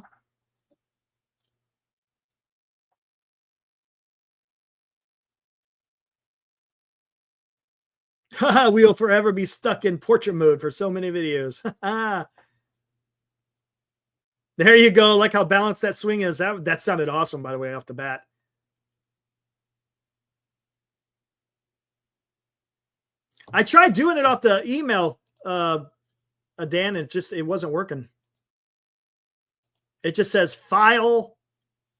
B: We will forever be stuck in portrait mode for so many videos. There you go. Like how balanced that swing is. That sounded awesome, by the way, off the bat. I tried doing it off the email, Dan, and it wasn't working. It just says file.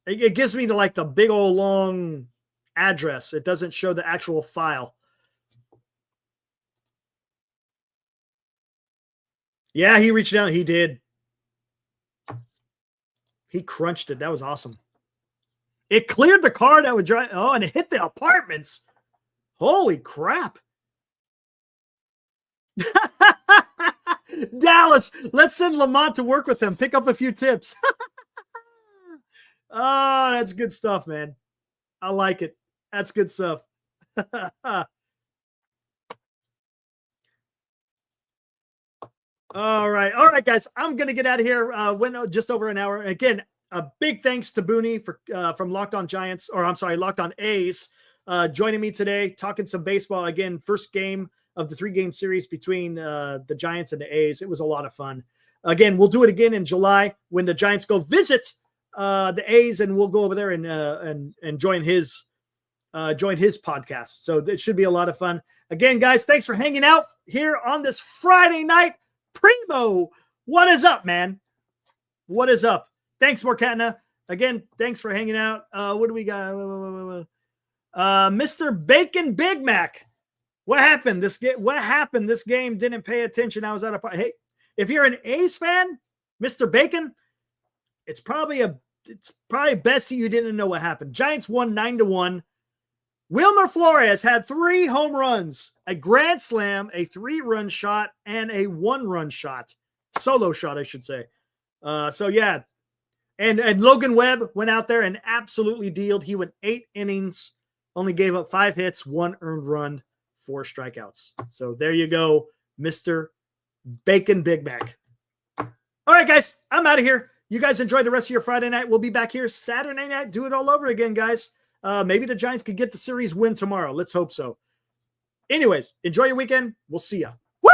B: It gives me the big old long address. It doesn't show the actual file. Yeah, he reached out. He did. He crunched it. That was awesome. It cleared the car that would drive. Oh, and it hit the apartments. Holy crap. Dallas, let's send Lamont to work with him. Pick up a few tips. Oh, that's good stuff, man. I like it. That's good stuff. All right, guys. I'm gonna get out of here. Went just over an hour. Again, a big thanks to Booney from Locked On Giants, or I'm sorry, Locked On A's, joining me today, talking some baseball. Again, first game of the 3-game series between the Giants and the A's. It was a lot of fun. Again, we'll do it again in July when the Giants go visit the A's, and we'll go over there and join his podcast. So it should be a lot of fun. Again, guys, thanks for hanging out here on this Friday night. Primo, what is up, man? What is up? Thanks, Morkatna. Again, thanks for hanging out. What do we got? Mr. Bacon Big Mac. What happened? What happened? This game didn't pay attention. I was out of. Hey, if you're an A's fan, Mr. Bacon, it's probably best that you didn't know what happened. Giants won 9-1. Wilmer Flores had 3 home runs, a grand slam, a 3-run shot, and a 1-run shot. Solo shot, I should say. So, yeah. And Logan Webb went out there and absolutely dealed. He went 8 innings, only gave up 5 hits, 1 earned run, 4 strikeouts. So, there you go, Mr. Bacon Big Mac. All right, guys, I'm out of here. You guys enjoy the rest of your Friday night. We'll be back here Saturday night. Do it all over again, guys. Maybe the Giants could get the series win tomorrow. Let's hope so. Anyways, enjoy your weekend. We'll see ya. Woo!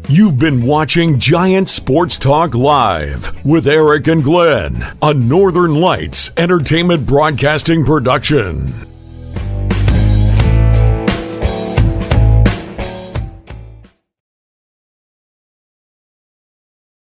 A: You've been watching Giant Sports Talk Live with Eric and Glenn, a Northern Lights Entertainment Broadcasting production.